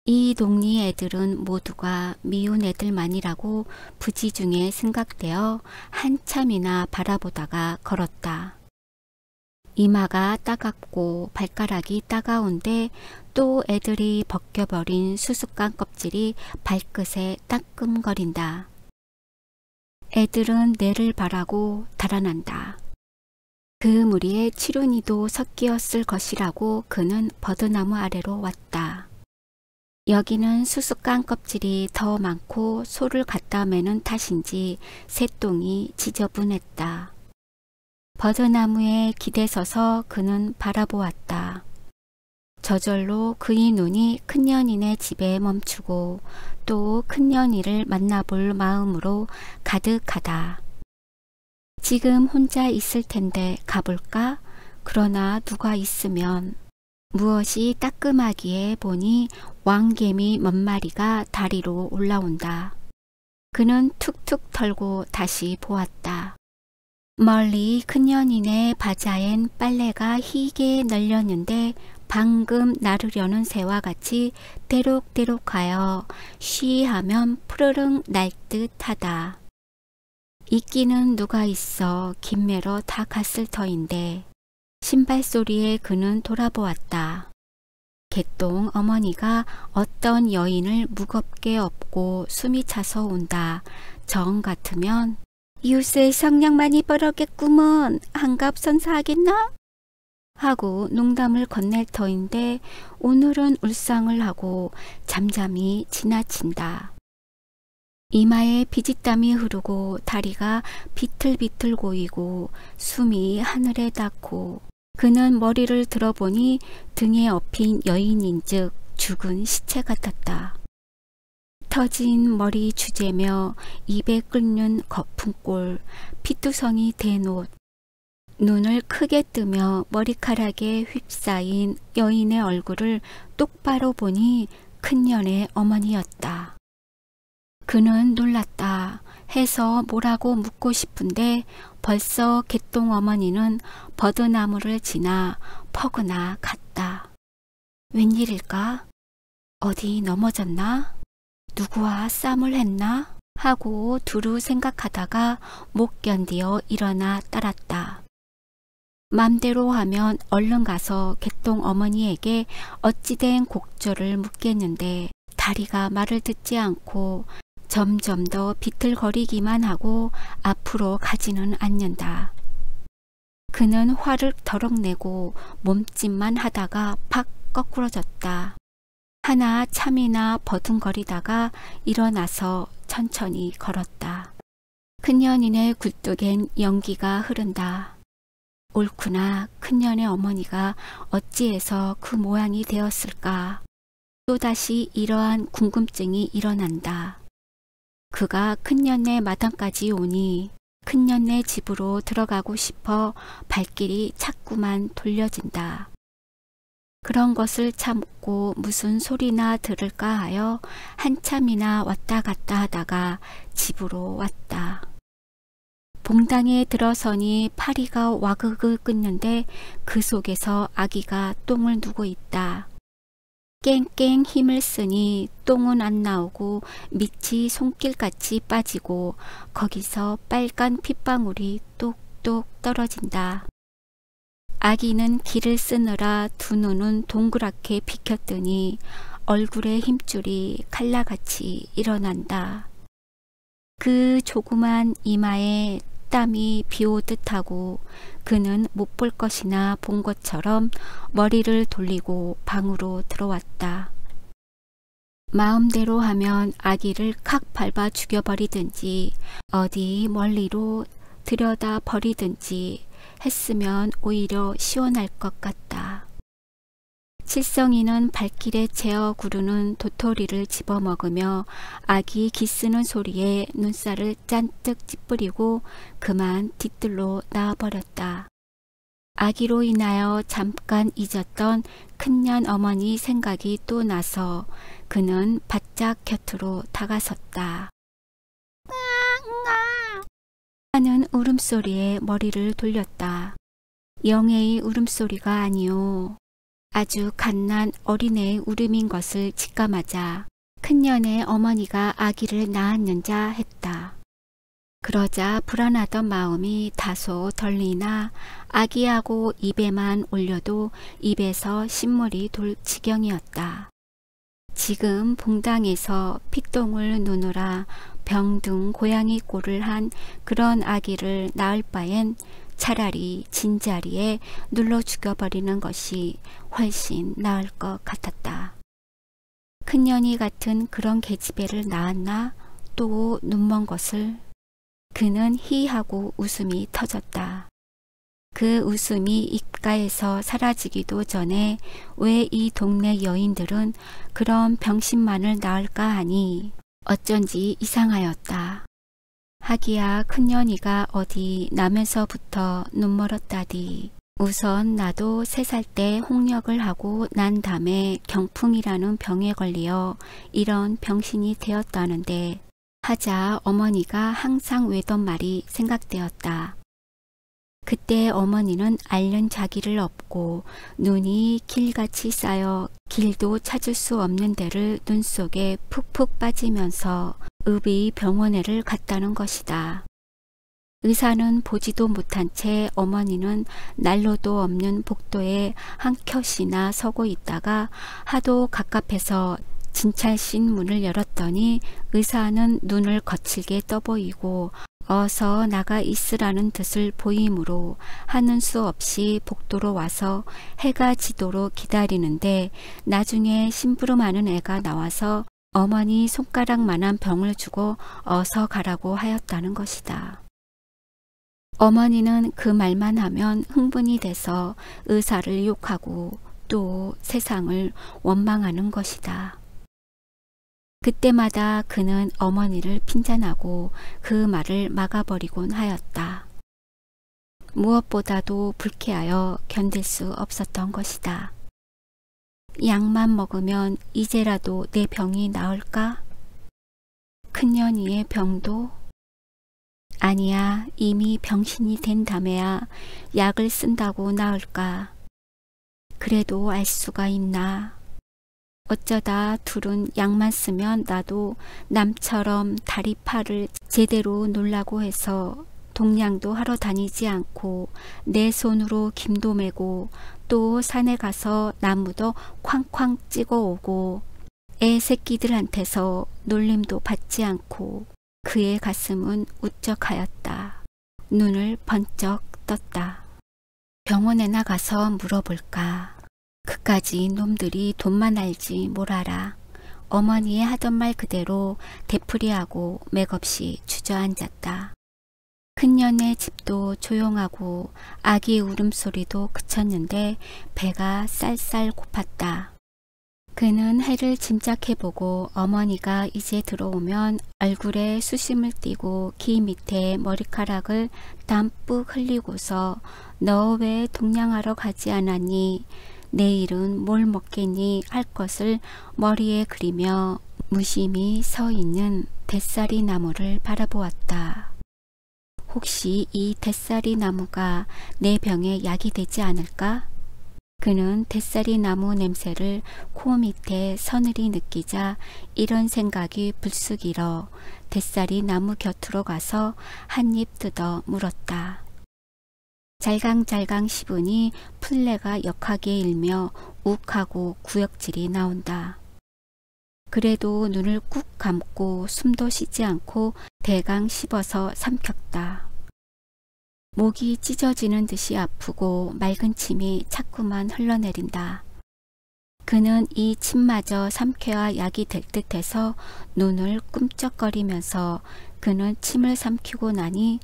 Speaker 1: 이 동리 애들은 모두가 미운 애들만이라고 부지중에 생각되어 한참이나 바라보다가 걸었다. 이마가 따갑고 발가락이 따가운데 또 애들이 벗겨버린 수수깡 껍질이 발끝에 따끔거린다. 애들은 내를 바라고 달아난다. 그 무리에 치룬이도 섞이었을 것이라고 그는 버드나무 아래로 왔다. 여기는 수수깡 껍질이 더 많고 소를 갖다 매는 탓인지 새똥이 지저분했다. 버드나무에 기대서서 그는 바라보았다. 저절로 그의 눈이 큰년이네 집에 멈추고 또 큰년이를 만나볼 마음으로 가득하다. 지금 혼자 있을 텐데 가볼까? 그러나 누가 있으면 무엇이 따끔하기에 보니 왕개미 몇 마리가 다리로 올라온다. 그는 툭툭 털고 다시 보았다. 멀리 큰년이네 바자엔 빨래가 희게 널렸는데 방금 나르려는 새와 같이 대록대록하여 쉬하면 푸르릉 날 듯하다. 있기는 누가 있어 김매러 다 갔을 터인데 신발 소리에 그는 돌아보았다. 개똥 어머니가 어떤 여인을 무겁게 업고 숨이 차서 온다. 정 같으면 요새 성냥 많이 벌었겠구먼. 한갑 선사하겠나? 하고 농담을 건넬 터인데 오늘은 울상을 하고 잠잠히 지나친다. 이마에 비지땀이 흐르고 다리가 비틀비틀 고이고 숨이 하늘에 닿고 그는 머리를 들어보니 등에 업힌 여인인즉 죽은 시체 같았다. 터진 머리 주제며 입에 끓는 거품골, 피투성이 된 옷, 눈을 크게 뜨며 머리카락에 휩싸인 여인의 얼굴을 똑바로 보니 큰년의 어머니였다. 그는 놀랐다 해서 뭐라고 묻고 싶은데 벌써 개똥 어머니는 버드나무를 지나 퍼그나 갔다. 웬일일까? 어디 넘어졌나? 누구와 싸움을 했나? 하고 두루 생각하다가 못 견디어 일어나 따랐다. 맘대로 하면 얼른 가서 개똥 어머니에게 어찌된 곡절을 묻겠는데 다리가 말을 듣지 않고 점점 더 비틀거리기만 하고 앞으로 가지는 않는다. 그는 화를 덜럭내고 몸짓만 하다가 팍 거꾸러졌다. 하나 참이나 버둥거리다가 일어나서 천천히 걸었다. 큰년이네 굴뚝엔 연기가 흐른다. 옳구나. 큰년의 어머니가 어찌해서 그 모양이 되었을까. 또다시 이러한 궁금증이 일어난다. 그가 큰년네 마당까지 오니 큰년네 집으로 들어가고 싶어 발길이 자꾸만 돌려진다. 그런 것을 참고 무슨 소리나 들을까 하여 한참이나 왔다 갔다 하다가 집으로 왔다. 봉당에 들어서니 파리가 와그그 끓는데 그 속에서 아기가 똥을 누고 있다. 깽깽 힘을 쓰니 똥은 안 나오고 밑이 손길같이 빠지고 거기서 빨간 핏방울이 똑똑 떨어진다. 아기는 기를 쓰느라 두 눈은 동그랗게 비켰더니 얼굴에 힘줄이 칼라같이 일어난다. 그 조그만 이마에 땀이 비오듯 하고 그는 못 볼 것이나 본 것처럼 머리를 돌리고 방으로 들어왔다. 마음대로 하면 아기를 칵 밟아 죽여버리든지 어디 멀리로 들여다 버리든지 했으면 오히려 시원할 것 같다. 칠성이는 발길에 재어 구르는 도토리를 집어먹으며 아기 기쓰는 소리에 눈살을 짠뜩 찌푸리고 그만 뒤뜰로 나와버렸다. 아기로 인하여 잠깐 잊었던 큰년 어머니 생각이 또 나서 그는 바짝 곁으로 다가섰다. 하는 울음소리에 머리를 돌렸다. 영애의 울음소리가 아니오. 아주 갓난 어린애의 울음인 것을 직감하자 큰년의 어머니가 아기를 낳았는자 했다. 그러자 불안하던 마음이 다소 덜리나 아기하고 입에만 올려도 입에서 신물이 돌 지경이었다. 지금 봉당에서 핏똥을 누느라 병든 고양이 꼴을 한 그런 아기를 낳을 바엔 차라리 진자리에 눌러 죽여버리는 것이 훨씬 나을 것 같았다. 큰년이 같은 그런 계집애를 낳았나? 또 눈먼 것을? 그는 히하고 웃음이 터졌다. 그 웃음이 입가에서 사라지기도 전에 왜 이 동네 여인들은 그런 병신만을 낳을까 하니 어쩐지 이상하였다. 하기야 큰년이가 어디 나면서부터 눈멀었다디. 우선 나도 3살 때 홍역을 하고 난 다음에 경풍이라는 병에 걸려 이런 병신이 되었다는데 하자 어머니가 항상 외던 말이 생각되었다. 그때 어머니는 앓는 자기를 업고 눈이 길같이 쌓여 길도 찾을 수 없는 데를 눈 속에 푹푹 빠지면서 읍의 병원에를 갔다는 것이다. 의사는 보지도 못한 채 어머니는 난로도 없는 복도에 한 컷이나 서고 있다가 하도 갑갑해서 진찰실 문을 열었더니 의사는 눈을 거칠게 떠보이고 어서 나가 있으라는 뜻을 보이므로 하는 수 없이 복도로 와서 해가 지도록 기다리는데 나중에 심부름하는 애가 나와서 어머니 손가락만한 병을 주고 어서 가라고 하였다는 것이다. 어머니는 그 말만 하면 흥분이 돼서 의사를 욕하고 또 세상을 원망하는 것이다. 그때마다 그는 어머니를 핀잔하고 그 말을 막아버리곤 하였다. 무엇보다도 불쾌하여 견딜 수 없었던 것이다. 약만 먹으면 이제라도 내 병이 나을까? 큰년이의 병도? 아니야, 이미 병신이 된 다음에야 약을 쓴다고 나을까? 그래도 알 수가 있나? 어쩌다 둘은 약만 쓰면 나도 남처럼 다리 팔을 제대로 놀라고 해서 동냥도 하러 다니지 않고 내 손으로 김도 메고 또 산에 가서 나무도 쾅쾅 찍어 오고 애 새끼들한테서 놀림도 받지 않고 그의 가슴은 우쩍하였다. 눈을 번쩍 떴다. 병원에 나가서 물어볼까. 그까지 놈들이 돈만 알지 뭘 알아. 어머니의 하던 말 그대로 되풀이하고 맥없이 주저앉았다. 큰년의 집도 조용하고 아기 울음소리도 그쳤는데 배가 쌀쌀 고팠다. 그는 해를 짐작해보고 어머니가 이제 들어오면 얼굴에 수심을 띠고 귀 밑에 머리카락을 담뿍 흘리고서 너 왜 동냥하러 가지 않았니? 내일은 뭘 먹겠니? 할 것을 머리에 그리며 무심히 서 있는 대싸리 나무를 바라보았다. 혹시 이 대싸리 나무가 내 병에 약이 되지 않을까? 그는 대싸리 나무 냄새를 코 밑에 서늘히 느끼자 이런 생각이 불쑥 일어 대싸리 나무 곁으로 가서 한 입 뜯어 물었다. 잘강잘강 씹으니 풀레가 역하게 일며 욱하고 구역질이 나온다. 그래도 눈을 꾹 감고 숨도 쉬지 않고 대강 씹어서 삼켰다. 목이 찢어지는 듯이 아프고 맑은 침이 자꾸만 흘러내린다. 그는 이 침마저 삼켜야 약이 될 듯해서 눈을 꿈쩍거리면서 그는 침을 삼키고 나니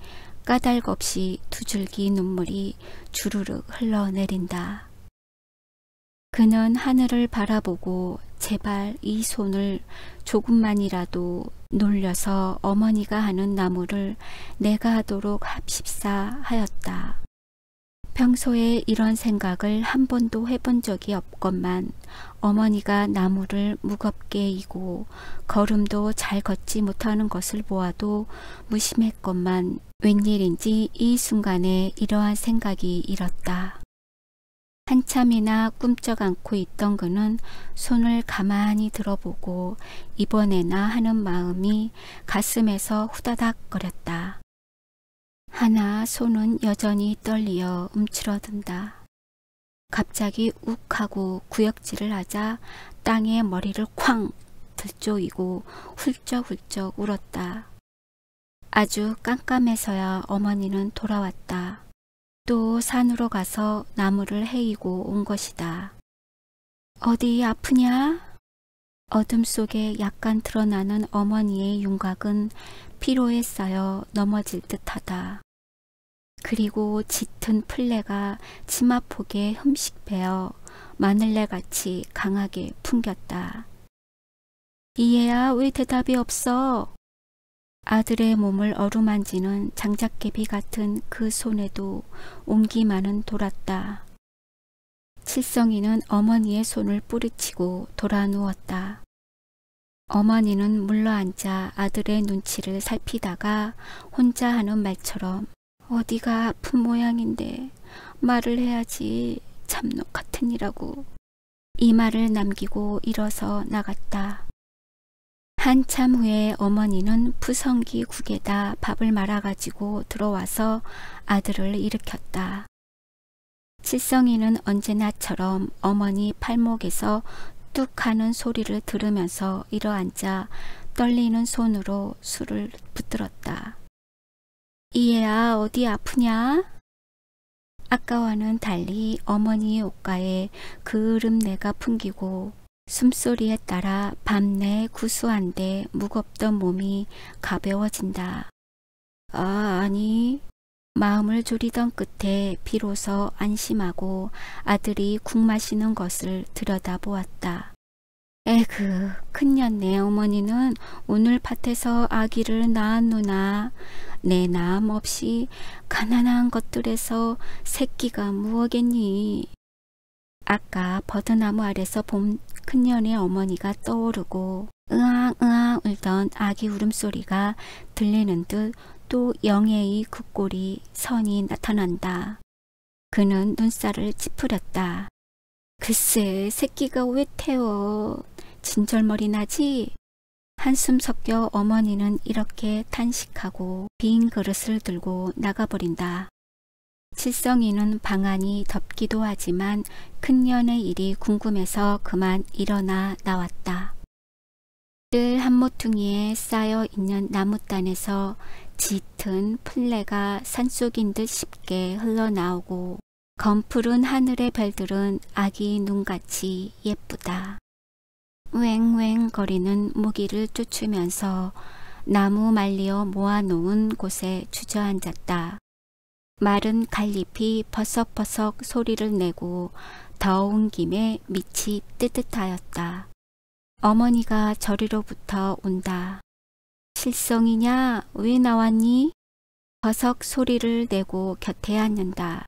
Speaker 1: 까닭없이 두 줄기 눈물이 주르륵 흘러내린다. 그는 하늘을 바라보고 제발 이 손을 조금만이라도 놀려서 어머니가 하는 나무를 내가 하도록 합십사 하였다. 평소에 이런 생각을 한 번도 해본 적이 없건만 어머니가 나무를 무겁게 이고 걸음도 잘 걷지 못하는 것을 보아도 무심했건만 웬일인지 이 순간에 이러한 생각이 일었다. 한참이나 꿈쩍 않고 있던 그는 손을 가만히 들어보고 이번에나 하는 마음이 가슴에서 후다닥거렸다. 하나 손은 여전히 떨리어 움츠러든다. 갑자기 욱하고 구역질을 하자 땅에 머리를 쾅 들조이고 훌쩍훌쩍 울었다. 아주 깜깜해서야 어머니는 돌아왔다. 또 산으로 가서 나무를 헤이고 온 것이다. 어디 아프냐? 어둠 속에 약간 드러나는 어머니의 윤곽은 피로에 쌓여 넘어질 듯하다. 그리고 짙은 풀레가 치마폭에 흠식 베어 마늘레같이 강하게 풍겼다. 이해야 왜 대답이 없어? 아들의 몸을 어루만지는 장작개비 같은 그 손에도 온기만은 돌았다. 칠성이는 어머니의 손을 뿌리치고 돌아 누웠다. 어머니는 물러앉아 아들의 눈치를 살피다가 혼자 하는 말처럼 어디가 아픈 모양인데 말을 해야지 참놈 같으니라고 이 말을 남기고 일어서 나갔다. 한참 후에 어머니는 푸성기 국에다 밥을 말아가지고 들어와서 아들을 일으켰다. 칠성이는 언제나처럼 어머니 팔목에서 뚝 하는 소리를 들으면서 일어앉아 떨리는 손으로 술을 붙들었다. 이애야 어디 아프냐? 아까와는 달리 어머니의 옷가에 그을음내가 풍기고 숨소리에 따라 밤내 구수한데 무겁던 몸이 가벼워진다. 아니. 마음을 졸이던 끝에 비로소 안심하고 아들이 국 마시는 것을 들여다보았다. 에그, 큰년네 어머니는 오늘 밭에서 아기를 낳았노나 내 남 없이 가난한 것들에서 새끼가 무엇겠니? 아까 버드나무 아래서 본 큰년의 어머니가 떠오르고 으앙으앙 울던 아기 울음소리가 들리는 듯 또 영애의 그 꼴이 선이 나타난다. 그는 눈살을 찌푸렸다. 글쎄 새끼가 왜 태워? 진절머리 나지? 한숨 섞여 어머니는 이렇게 탄식하고 빈 그릇을 들고 나가버린다. 칠성이는 방안이 덥기도 하지만 큰년의 일이 궁금해서 그만 일어나 나왔다. 늘 한 모퉁이에 쌓여 있는 나무단에서 짙은 풀레가 산속인 듯 쉽게 흘러나오고 검푸른 하늘의 별들은 아기 눈같이 예쁘다. 왱왱거리는 모기를 쫓으면서 나무 말리어 모아놓은 곳에 주저앉았다. 마른 갈잎이 버석버석 소리를 내고 더운 김에 밑이 뜨뜻하였다. 어머니가 저리로부터 온다. 칠성이냐? 왜 나왔니? 버석 소리를 내고 곁에 앉는다.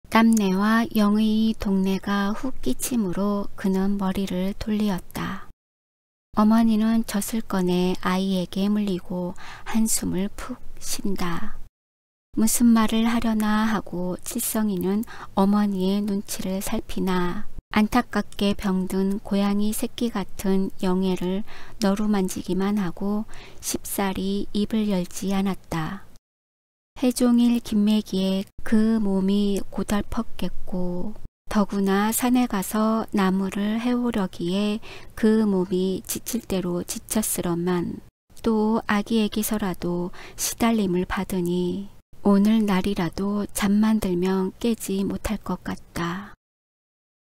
Speaker 1: 남네와 영의 동네가 훅 끼침으로 그는 머리를 돌리었다. 어머니는 젖을 꺼내 아이에게 물리고 한숨을 푹 쉰다. 무슨 말을 하려나 하고 칠성이는 어머니의 눈치를 살피나 안타깝게 병든 고양이 새끼 같은 영애를 너루만지기만 하고 쉽사리 입을 열지 않았다. 해종일 김매기에 그 몸이 고달펐겠고 더구나 산에 가서 나무를 해오려기에 그 몸이 지칠 대로 지쳤으러만 또 아기에게서라도 시달림을 받으니 오늘 날이라도 잠만 들면 깨지 못할 것 같다.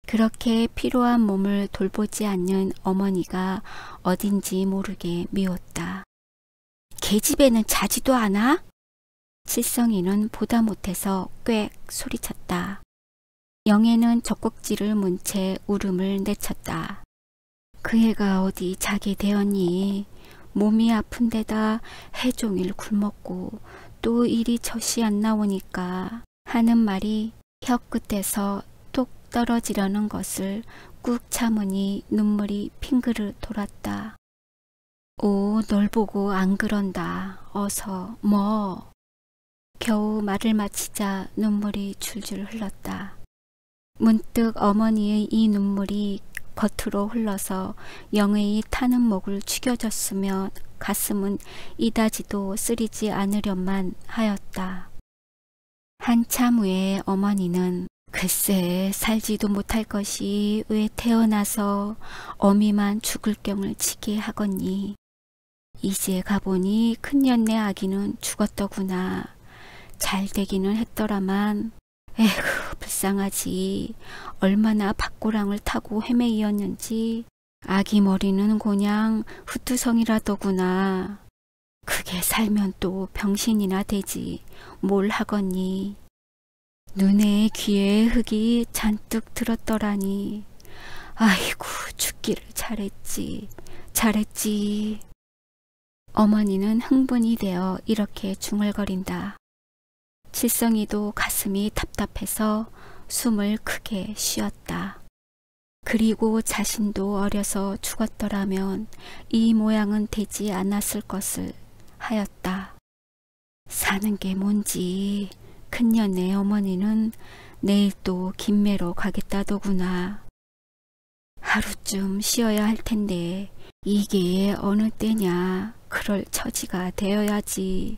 Speaker 1: 그렇게 피로한 몸을 돌보지 않는 어머니가 어딘지 모르게 미웠다. 계집애는 자지도 않아? 칠성이는 보다 못해서 꽥 소리쳤다. 영애는 젖꼭지를 문 채 울음을 내쳤다. 그 애가 어디 자게 되었니? 몸이 아픈 데다 해종일 굶었고 또 일이 젖이 안 나오니까 하는 말이 혀끝에서 톡 떨어지려는 것을 꾹 참으니 눈물이 핑그르 돌았다. 오, 널 보고 안 그런다. 어서 뭐. 겨우 말을 마치자 눈물이 줄줄 흘렀다. 문득 어머니의 이 눈물이 겉으로 흘러서 영애의 타는 목을 죽여줬으면 가슴은 이다지도 쓰리지 않으련만 하였다. 한참 후에 어머니는 글쎄 살지도 못할 것이 왜 태어나서 어미만 죽을 경을 치게 하겠니. 이제 가보니 큰년네 아기는 죽었더구나. 잘 되기는 했더라만 에휴 불쌍하지. 얼마나 밭고랑을 타고 헤매이었는지 아기 머리는 그냥 후투성이라더구나. 그게 살면 또 병신이나 되지 뭘 하겠니. 눈에 귀에 흙이 잔뜩 들었더라니. 아이고 죽기를 잘했지 잘했지. 어머니는 흥분이 되어 이렇게 중얼거린다. 칠성이도 가슴이 답답해서 숨을 크게 쉬었다. 그리고 자신도 어려서 죽었더라면 이 모양은 되지 않았을 것을 하였다. 사는 게 뭔지 큰년의 어머니는 내일 또 김매로 가겠다더구나. 하루쯤 쉬어야 할 텐데 이게 어느 때냐. 그럴 처지가 되어야지.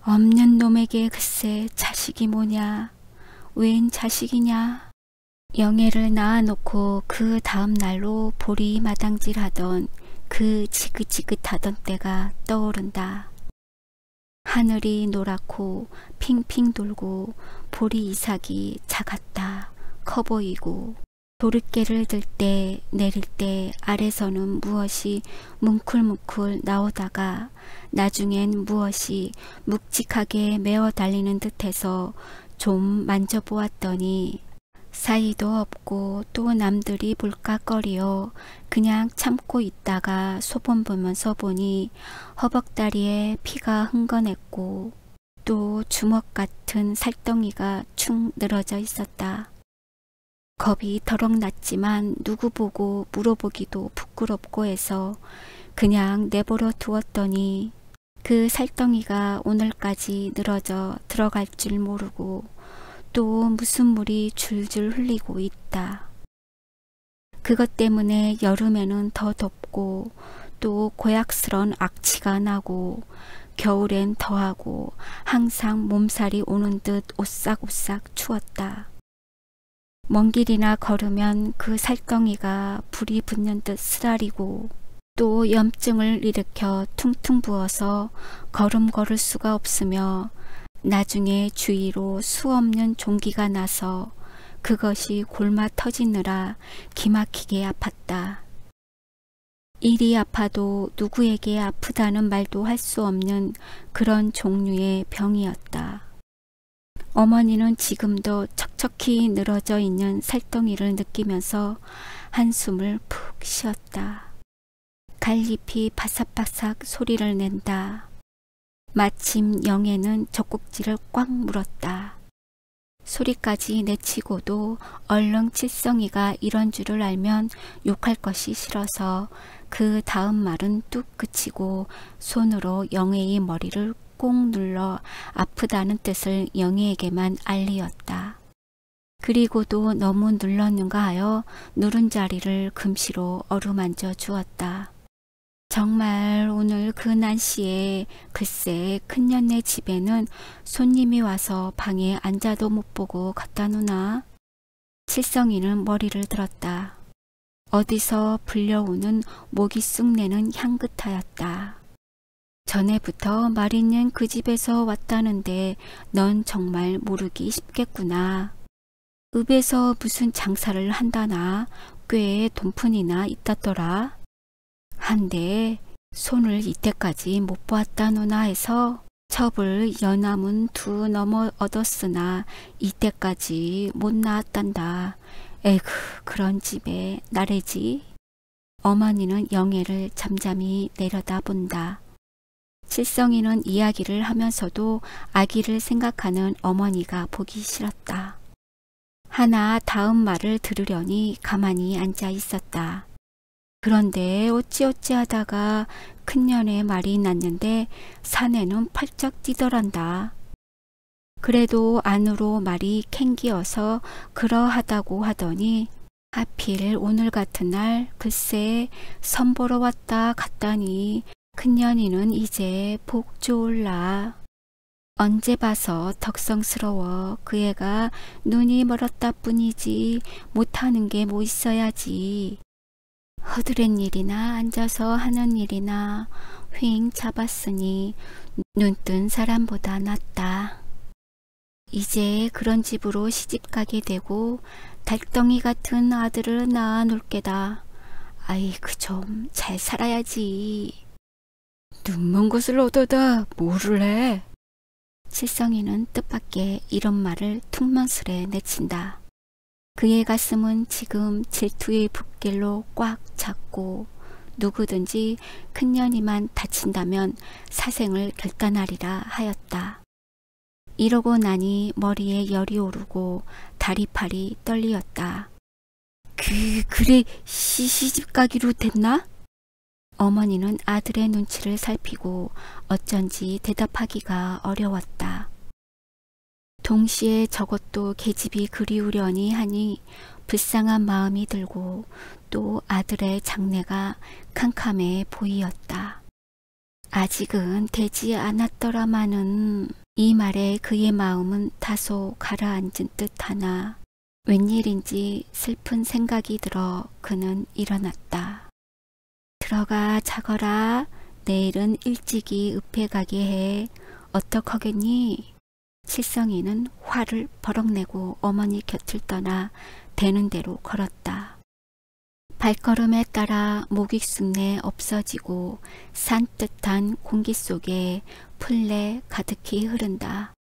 Speaker 1: 없는 놈에게 글쎄 자식이 뭐냐. 웬 자식이냐. 영애를 낳아놓고 그 다음 날로 보리마당질하던 그 지긋지긋하던 때가 떠오른다. 하늘이 노랗고 핑핑 돌고 보리 이삭이 작았다. 커 보이고 도르깨를 들 때 내릴 때 아래서는 무엇이 뭉클뭉클 나오다가 나중엔 무엇이 묵직하게 메어 달리는 듯해서 좀 만져보았더니 사이도 없고 또 남들이 볼까거리여 그냥 참고 있다가 소본 보면서 보니 허벅다리에 피가 흥건했고 또 주먹 같은 살덩이가 축 늘어져 있었다. 겁이 더럭 났지만 누구 보고 물어보기도 부끄럽고 해서 그냥 내버려 두었더니 그 살덩이가 오늘까지 늘어져 들어갈 줄 모르고 또 무슨 물이 줄줄 흘리고 있다. 그것 때문에 여름에는 더 덥고 또 고약스런 악취가 나고 겨울엔 더하고 항상 몸살이 오는 듯 오싹오싹 추웠다. 먼 길이나 걸으면 그 살덩이가 불이 붙는 듯 쓰라리고 또 염증을 일으켜 퉁퉁 부어서 걸음 걸을 수가 없으며 나중에 주위로 수없는 종기가 나서 그것이 골마 터지느라 기막히게 아팠다. 이리 아파도 누구에게 아프다는 말도 할 수 없는 그런 종류의 병이었다. 어머니는 지금도 척척히 늘어져 있는 살덩이를 느끼면서 한숨을 푹 쉬었다. 갈잎이 바삭바삭 소리를 낸다. 마침 영애는 젖꼭지를 꽉 물었다. 소리까지 내치고도 얼른 칠성이가 이런 줄을 알면 욕할 것이 싫어서 그 다음 말은 뚝 그치고 손으로 영애의 머리를 꼭 눌러 아프다는 뜻을 영애에게만 알리었다. 그리고도 너무 눌렀는가 하여 누른 자리를 금시로 어루만져 주었다. 정말 오늘 그 날씨에 글쎄 큰년네 집에는 손님이 와서 방에 앉아도 못 보고 갖다 놓나? 칠성이는 머리를 들었다. 어디서 불려오는 목이 쑥내는 향긋하였다. 전에부터 말 있는 그 집에서 왔다는데 넌 정말 모르기 쉽겠구나. 읍에서 무슨 장사를 한다나 꽤 돈푼이나 있다더라. 한데 손을 이때까지 못 보았다노나 해서 첩을 연암은 두 넘어 얻었으나 이때까지 못 나왔단다. 에그 그런 집에 나래지. 어머니는 영애를 잠잠히 내려다본다. 칠성이는 이야기를 하면서도 아기를 생각하는 어머니가 보기 싫었다. 하나 다음 말을 들으려니 가만히 앉아 있었다. 그런데 어찌어찌 하다가 큰년의 말이 났는데 사내는 펄쩍 뛰더란다. 그래도 안으로 말이 캥기어서 그러하다고 하더니 하필 오늘 같은 날 글쎄 선보러 왔다 갔다니 큰년이는 이제 복 좋을라. 언제 봐서 덕성스러워. 그 애가 눈이 멀었다 뿐이지 못하는 게 뭐 있어야지. 허드렛 일이나 앉아서 하는 일이나 휙 잡았으니 눈뜬 사람보다 낫다. 이제 그런 집으로 시집가게 되고 달덩이 같은 아들을 낳아 놓을 게다. 아이고 좀 잘 살아야지. 눈먼 것을 얻어다 뭐를 해? 칠성이는 뜻밖의 이런 말을 퉁명스레 내친다. 그의 가슴은 지금 질투의 붓길로 꽉 찼고 누구든지 큰년이만 다친다면 사생을 결단하리라 하였다. 이러고 나니 머리에 열이 오르고 다리팔이 떨리었다. 그래 시집 가기로 됐나? 어머니는 아들의 눈치를 살피고 어쩐지 대답하기가 어려웠다. 동시에 저것도 계집이 그리우려니 하니 불쌍한 마음이 들고 또 아들의 장래가 캄캄해 보이었다. 아직은 되지 않았더라마는 이 말에 그의 마음은 다소 가라앉은 듯하나 웬일인지 슬픈 생각이 들어 그는 일어났다. 들어가 자거라. 내일은 일찍이 읍에 가게 해. 어떡하겠니? 칠성이는 화를 버럭 내고 어머니 곁을 떠나 되는 대로 걸었다. 발걸음에 따라 목익순내 없어지고 산뜻한 공기 속에 풀레 가득히 흐른다.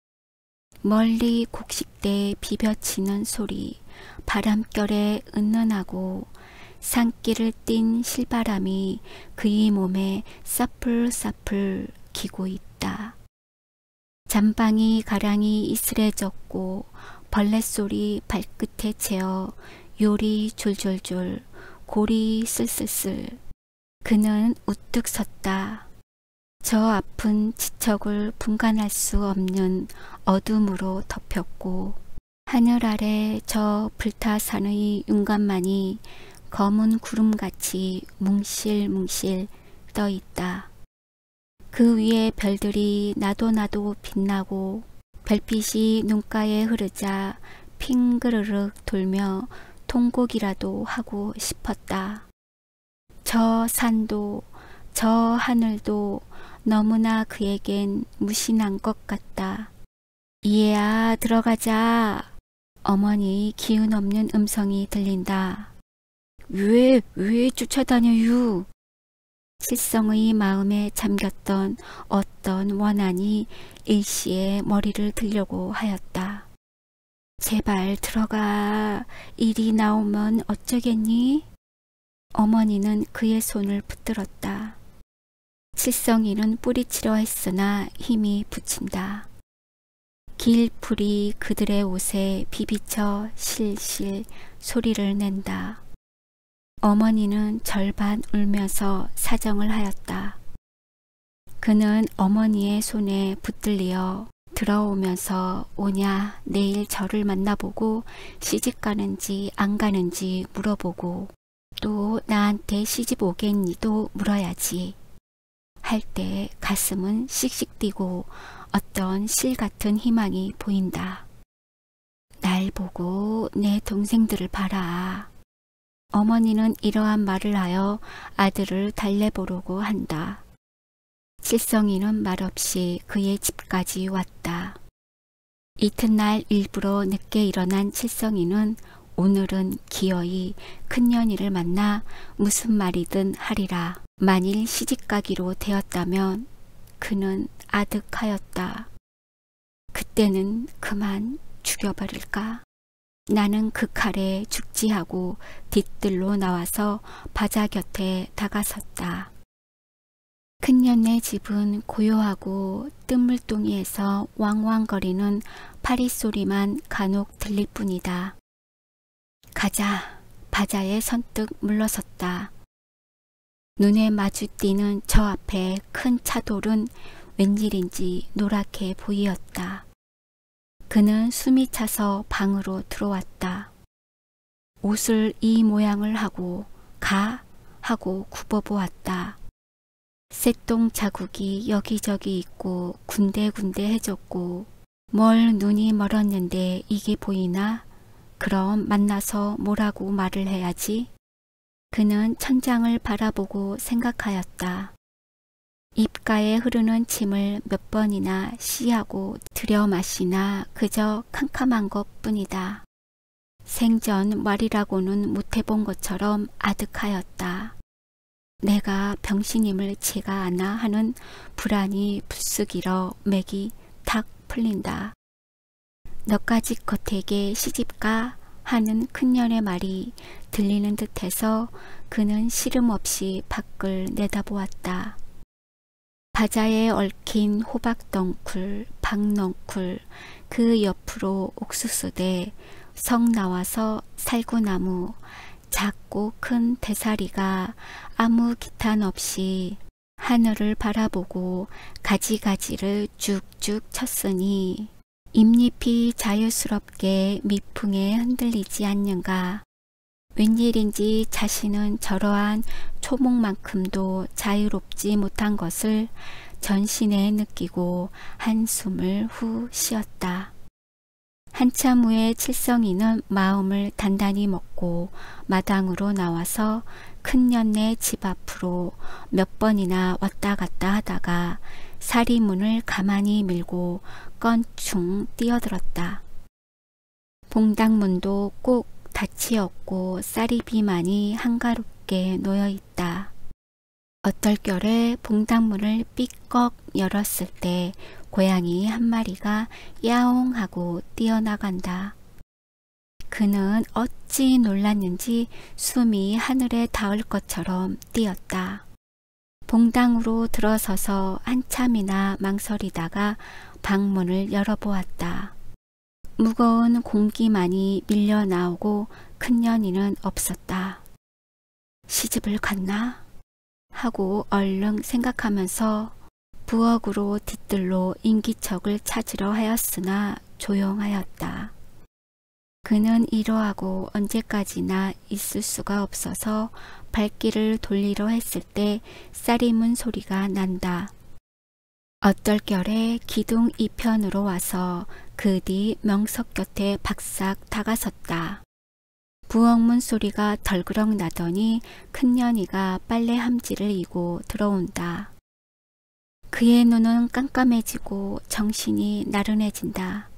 Speaker 1: 멀리 곡식대 비벼치는 소리, 바람결에 은은하고 산길을 띤 실바람이 그의 몸에 사풀사풀 기고 있다. 잠방이 가랑이 이슬해졌고 벌레소리 발끝에 채어 요리 졸졸졸 골이 쓸쓸쓸. 그는 우뚝 섰다. 저 앞은 지척을 분간할 수 없는 어둠으로 덮였고 하늘 아래 저 불타산의 윤곽만이 검은 구름같이 뭉실뭉실 떠 있다. 그 위에 별들이 나도 빛나고 별빛이 눈가에 흐르자 핑그르륵 돌며 통곡이라도 하고 싶었다. 저 산도 저 하늘도 너무나 그에겐 무신한 것 같다. 이해야 들어가자. 어머니의 기운 없는 음성이 들린다. 왜 쫓아다녀유? 칠성의 마음에 잠겼던 어떤 원한이 일시에 머리를 들려고 하였다. 제발 들어가. 일이 나오면 어쩌겠니? 어머니는 그의 손을 붙들었다. 칠성이는 뿌리치려 했으나 힘이 붙인다. 길풀이 그들의 옷에 비비쳐 실실 소리를 낸다. 어머니는 절반 울면서 사정을 하였다. 그는 어머니의 손에 붙들려 들어오면서 오냐 내일 저를 만나보고 시집 가는지 안 가는지 물어보고 또 나한테 시집 오겠니도 물어야지 할 때 가슴은 씩씩 뛰고 어떤 실 같은 희망이 보인다. 날 보고 내 동생들을 봐라. 어머니는 이러한 말을 하여 아들을 달래보려고 한다. 칠성이는 말없이 그의 집까지 왔다. 이튿날 일부러 늦게 일어난 칠성이는 오늘은 기어이 큰년이를 만나 무슨 말이든 하리라. 만일 시집가기로 되었다면 그는 아득하였다. 그때는 그만 죽여버릴까? 나는 그 칼에 죽지 하고 뒷뜰로 나와서 바자 곁에 다가섰다. 큰년네 집은 고요하고 뜬물동이에서 왕왕거리는 파리소리만 간혹 들릴 뿐이다. 가자. 바자에 선뜻 물러섰다. 눈에 마주 띄는 저 앞에 큰 차돌은 웬일인지 노랗게 보이었다. 그는 숨이 차서 방으로 들어왔다. 옷을 이 모양을 하고 가 하고 굽어보았다. 쇳똥 자국이 여기저기 있고 군데군데해졌고 뭘 눈이 멀었는데 이게 보이나? 그럼 만나서 뭐라고 말을 해야지? 그는 천장을 바라보고 생각하였다. 입가에 흐르는 침을 몇 번이나 씨하고 들여 마시나 그저 캄캄한 것뿐이다. 생전 말이라고는 못해본 것처럼 아득하였다. 내가 병신임을 제가 아나 하는 불안이 부스기러 맥이 탁 풀린다. 너까지 겉에게 시집가 하는 큰년의 말이 들리는 듯해서 그는 시름없이 밖을 내다보았다. 바자에 얽힌 호박덩쿨, 박넝쿨, 그 옆으로 옥수수대, 성 나와서 살구나무, 작고 큰 대사리가 아무 기탄 없이 하늘을 바라보고 가지가지를 쭉쭉 쳤으니 잎잎이 자유스럽게 미풍에 흔들리지 않는가. 웬일인지 자신은 저러한 초목만큼도 자유롭지 못한 것을 전신에 느끼고 한숨을 후 쉬었다. 한참 후에 칠성이는 마음을 단단히 먹고 마당으로 나와서 큰년네 집 앞으로 몇 번이나 왔다 갔다 하다가 사리 문을 가만히 밀고 껑충 뛰어들었다. 봉당문도 꼭 닫히었고 쌀이비만이 한가롭게 놓여있다. 어떨결에 봉당문을 삐꺽 열었을 때 고양이 한 마리가 야옹 하고 뛰어나간다. 그는 어찌 놀랐는지 숨이 하늘에 닿을 것처럼 뛰었다. 봉당으로 들어서서 한참이나 망설이다가 방문을 열어보았다. 무거운 공기만이 밀려 나오고 큰년이는 없었다. 시집을 갔나? 하고 얼른 생각하면서 부엌으로 뒤뜰로 인기척을 찾으려 하였으나 조용하였다. 그는 이러하고 언제까지나 있을 수가 없어서 발길을 돌리려 했을 때 쌀이문 소리가 난다. 어떨결에 기둥 이편으로 와서 그 뒤 명석 곁에 박싹 다가섰다. 부엌문 소리가 덜그럭 나더니 큰년이가 빨래 함지를 이고 들어온다. 그의 눈은 깜깜해지고 정신이 나른해진다.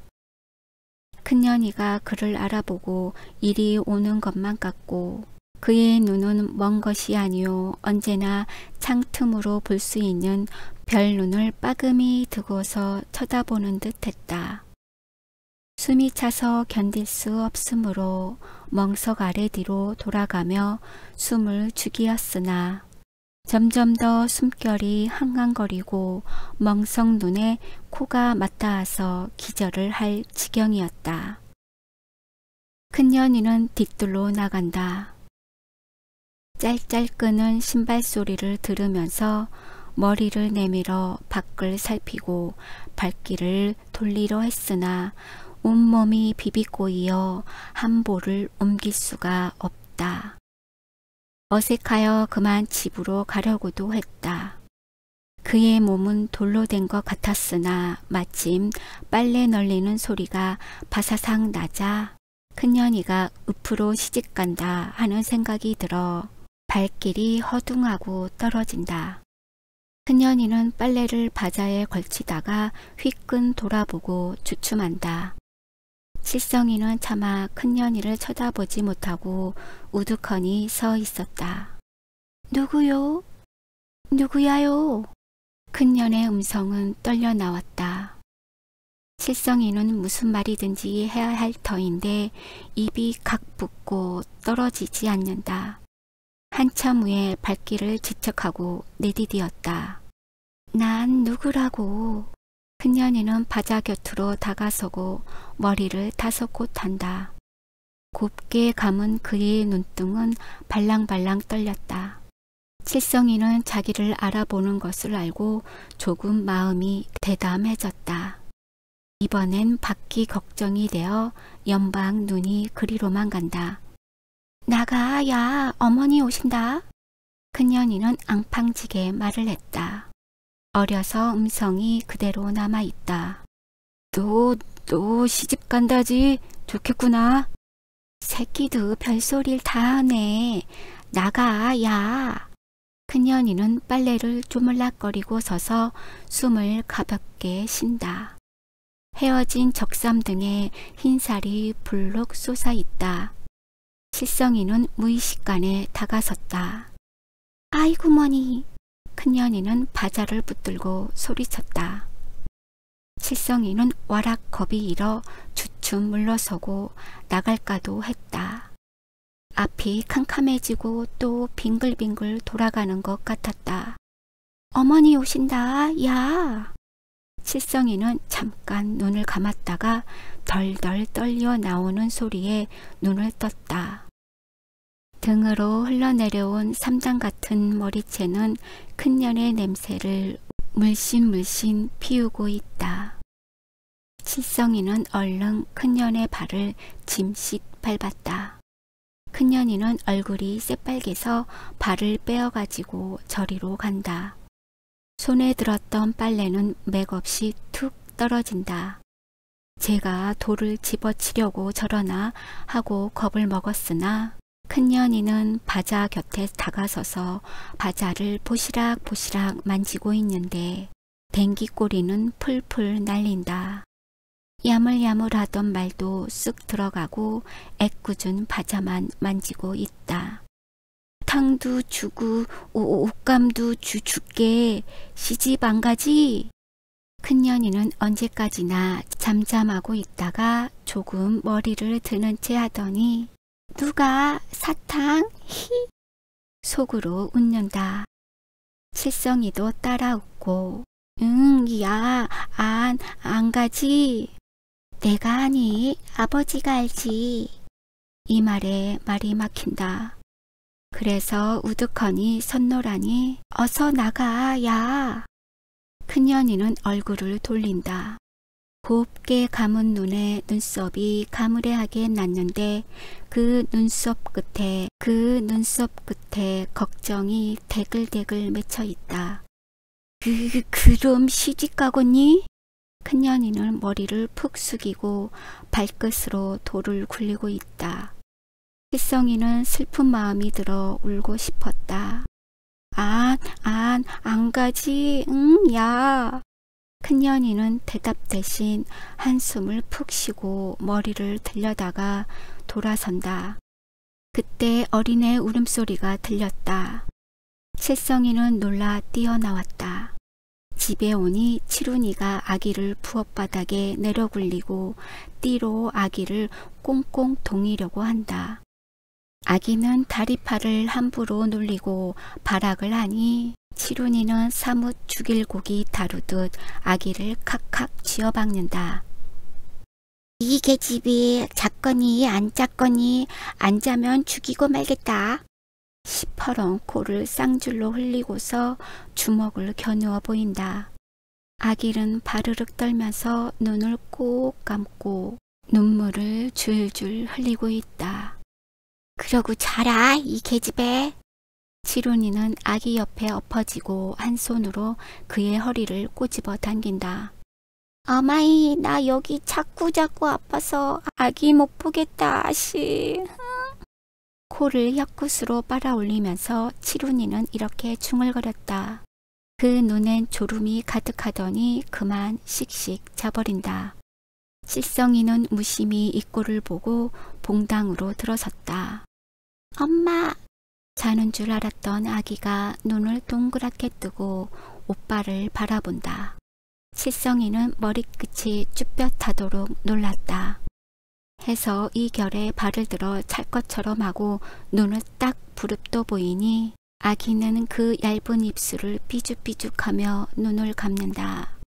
Speaker 1: 큰년이가 그를 알아보고 이리 오는 것만 같고 그의 눈은 먼 것이 아니오 언제나 창틈으로 볼 수 있는 별눈을 빠금히 두고서 쳐다보는 듯 했다. 숨이 차서 견딜 수 없으므로 멍석 아래 뒤로 돌아가며 숨을 죽이었으나 점점 더 숨결이 한강거리고 멍석 눈에 코가 맞닿아서 기절을 할 지경이었다. 큰년이는 뒤뜰로 나간다. 짤짤 끄는 신발 소리를 들으면서 머리를 내밀어 밖을 살피고 발길을 돌리려 했으나 온몸이 비비꼬이어 한 볼을 옮길 수가 없다. 어색하여 그만 집으로 가려고도 했다. 그의 몸은 돌로 된 것 같았으나 마침 빨래 널리는 소리가 바사삭 나자 큰년이가 읍으로 시집간다 하는 생각이 들어 발길이 허둥하고 떨어진다. 큰년이는 빨래를 바자에 걸치다가 휘끈 돌아보고 주춤한다. 칠성이는 차마 큰년이를 쳐다보지 못하고 우두커니 서 있었다. 누구요? 누구야요? 큰년의 음성은 떨려 나왔다. 칠성이는 무슨 말이든지 해야 할 터인데 입이 각 붙고 떨어지지 않는다. 한참 후에 발길을 지척하고 내디디었다. 난 누구라고? 큰년이는 바자 곁으로 다가서고 머리를 5곳 한다. 곱게 감은 그의 눈등은 발랑발랑 떨렸다. 칠성이는 자기를 알아보는 것을 알고 조금 마음이 대담해졌다. 이번엔 받기 걱정이 되어 연방 눈이 그리로만 간다. 나가, 야, 어머니 오신다. 큰년이는 앙팡지게 말을 했다. 어려서 음성이 그대로 남아있다. 너 시집 간다지? 좋겠구나. 새끼도 별소리를 다 하네. 나가, 야. 큰년이는 빨래를 조물락거리고 서서 숨을 가볍게 쉰다. 헤어진 적삼등에 흰살이 불룩 솟아있다. 칠성이는 무의식간에 다가섰다. 아이고 머니. 큰년이는 바자를 붙들고 소리쳤다. 칠성이는 와락 겁이 일어 주춤 물러서고 나갈까도 했다. 앞이 캄캄해지고 또 빙글빙글 돌아가는 것 같았다. 어머니 오신다, 야! 칠성이는 잠깐 눈을 감았다가 덜덜 떨려 나오는 소리에 눈을 떴다. 등으로 흘러내려온 삼장 같은 머리채는 큰년의 냄새를 물씬물씬 피우고 있다. 칠성이는 얼른 큰년의 발을 짐씩 밟았다. 큰년이는 얼굴이 새빨개서 발을 빼어가지고 저리로 간다. 손에 들었던 빨래는 맥없이 툭 떨어진다. 제가 돌을 집어치려고 저러나 하고 겁을 먹었으나 큰년이는 바자 곁에 다가서서 바자를 보시락보시락 만지고 있는데 댕기꼬리는 풀풀 날린다. 야물야물하던 말도 쓱 들어가고 애꿎은 바자만 만지고 있다. 탕도 주고 옷감도 줄게. 시집 안 가지? 큰년이는 언제까지나 잠잠하고 있다가 조금 머리를 드는 채 하더니 누가 사탕? 히! 속으로 웃는다. 칠성이도 따라 웃고 응, 야, 안 가지? 내가 하니 아버지가 알지. 이 말에 말이 막힌다. 그래서 우두커니 선노라니 어서 나가, 야. 큰년이는 얼굴을 돌린다. 곱게 감은 눈에 눈썹이 가무레하게 났는데 그 눈썹 끝에 걱정이 대글대글 맺혀 있다. 그럼 시집 가겠니? 큰년이는 머리를 푹 숙이고 발끝으로 돌을 굴리고 있다. 칠성이는 슬픈 마음이 들어 울고 싶었다. 안 가지, 응, 야. 큰년이는 대답 대신 한숨을 푹 쉬고 머리를 들려다가 돌아선다. 그때 어린애 울음소리가 들렸다. 칠성이는 놀라 뛰어나왔다. 집에 오니 칠훈이가 아기를 부엌바닥에 내려 굴리고 띠로 아기를 꽁꽁 동이려고 한다. 아기는 다리팔을 함부로 놀리고 발악을 하니 칠훈이는 사뭇 죽일 고기 다루듯 아기를 칵칵 쥐어박는다. 이 계집이 잤거니 안 잤거니 안 자면 죽이고 말겠다. 시퍼런 코를 쌍줄로 흘리고서 주먹을 겨누어 보인다. 아기는 바르륵 떨면서 눈을 꼭 감고 눈물을 줄줄 흘리고 있다. 그러고 자라, 이 계집애. 칠훈이는 아기 옆에 엎어지고 한 손으로 그의 허리를 꼬집어 당긴다. 어마이, 나 여기 자꾸 아파서 아기 못 보겠다, 아씨. 코를 혀끝으로 빨아올리면서 칠훈이는 이렇게 중얼거렸다. 그 눈엔 졸음이 가득하더니 그만 씩씩 자버린다. 칠성이는 무심히 이 꼴을 보고 봉당으로 들어섰다. 엄마! 자는 줄 알았던 아기가 눈을 동그랗게 뜨고 오빠를 바라본다. 칠성이는 머리끝이 쭈뼛하도록 놀랐다. 해서 이 결에 발을 들어 찰 것처럼 하고 눈을 딱 부릅떠 보이니 아기는 그 얇은 입술을 삐죽삐죽하며 눈을 감는다.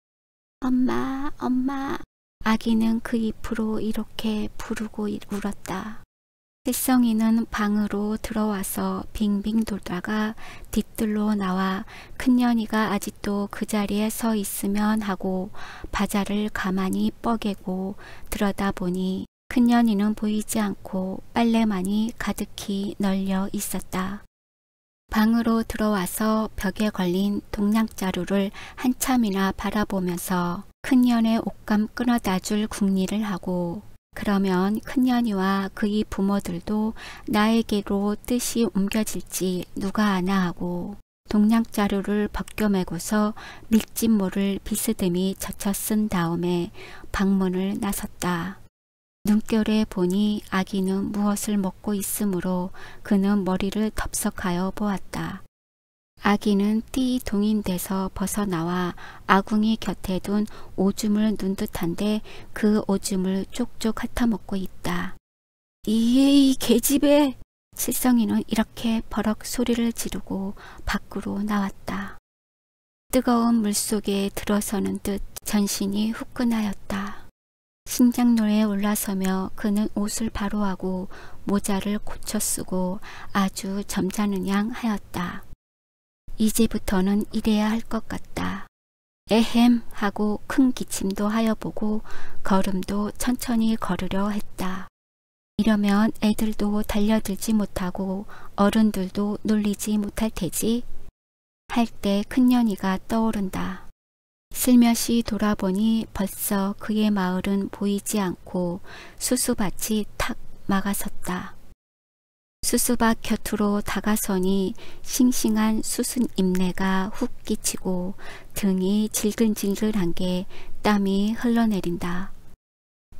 Speaker 1: 엄마, 엄마. 아기는 그 입으로 이렇게 부르고 울었다. 칠성이는 방으로 들어와서 빙빙 돌다가 뒤뜰로 나와 큰년이가 아직도 그 자리에 서 있으면 하고 바자를 가만히 뻐개고 들여다보니 큰년이는 보이지 않고 빨래만이 가득히 널려 있었다. 방으로 들어와서 벽에 걸린 동냥자루를 한참이나 바라보면서 큰년의 옷감 끊어다 줄 궁리를 하고 그러면 큰년이와 그의 부모들도 나에게로 뜻이 옮겨질지 누가 아나 하고 동냥자루를 벗겨매고서 밀짚모를 비스듬히 젖혀 쓴 다음에 방문을 나섰다. 눈결에 보니 아기는 무엇을 먹고 있으므로 그는 머리를 덥석하여 보았다. 아기는 띠 동인돼서 벗어나와 아궁이 곁에 둔 오줌을 눈 듯한데 그 오줌을 쪽쪽 핥아먹고 있다. 이 계집애! 칠성이는 이렇게 버럭 소리를 지르고 밖으로 나왔다. 뜨거운 물속에 들어서는 듯 전신이 후끈하였다. 신장로에 올라서며 그는 옷을 바로하고 모자를 고쳐 쓰고 아주 점잖은 양 하였다. 이제부터는 이래야 할 것 같다. 에헴 하고 큰 기침도 하여 보고 걸음도 천천히 걸으려 했다. 이러면 애들도 달려들지 못하고 어른들도 놀리지 못할 테지. 할 때 큰년이가 떠오른다. 슬며시 돌아보니 벌써 그의 마을은 보이지 않고 수수밭이 탁 막아섰다. 수수밭 곁으로 다가서니 싱싱한 수순 잎내가 훅 끼치고 등이 질근질근한 게 땀이 흘러내린다.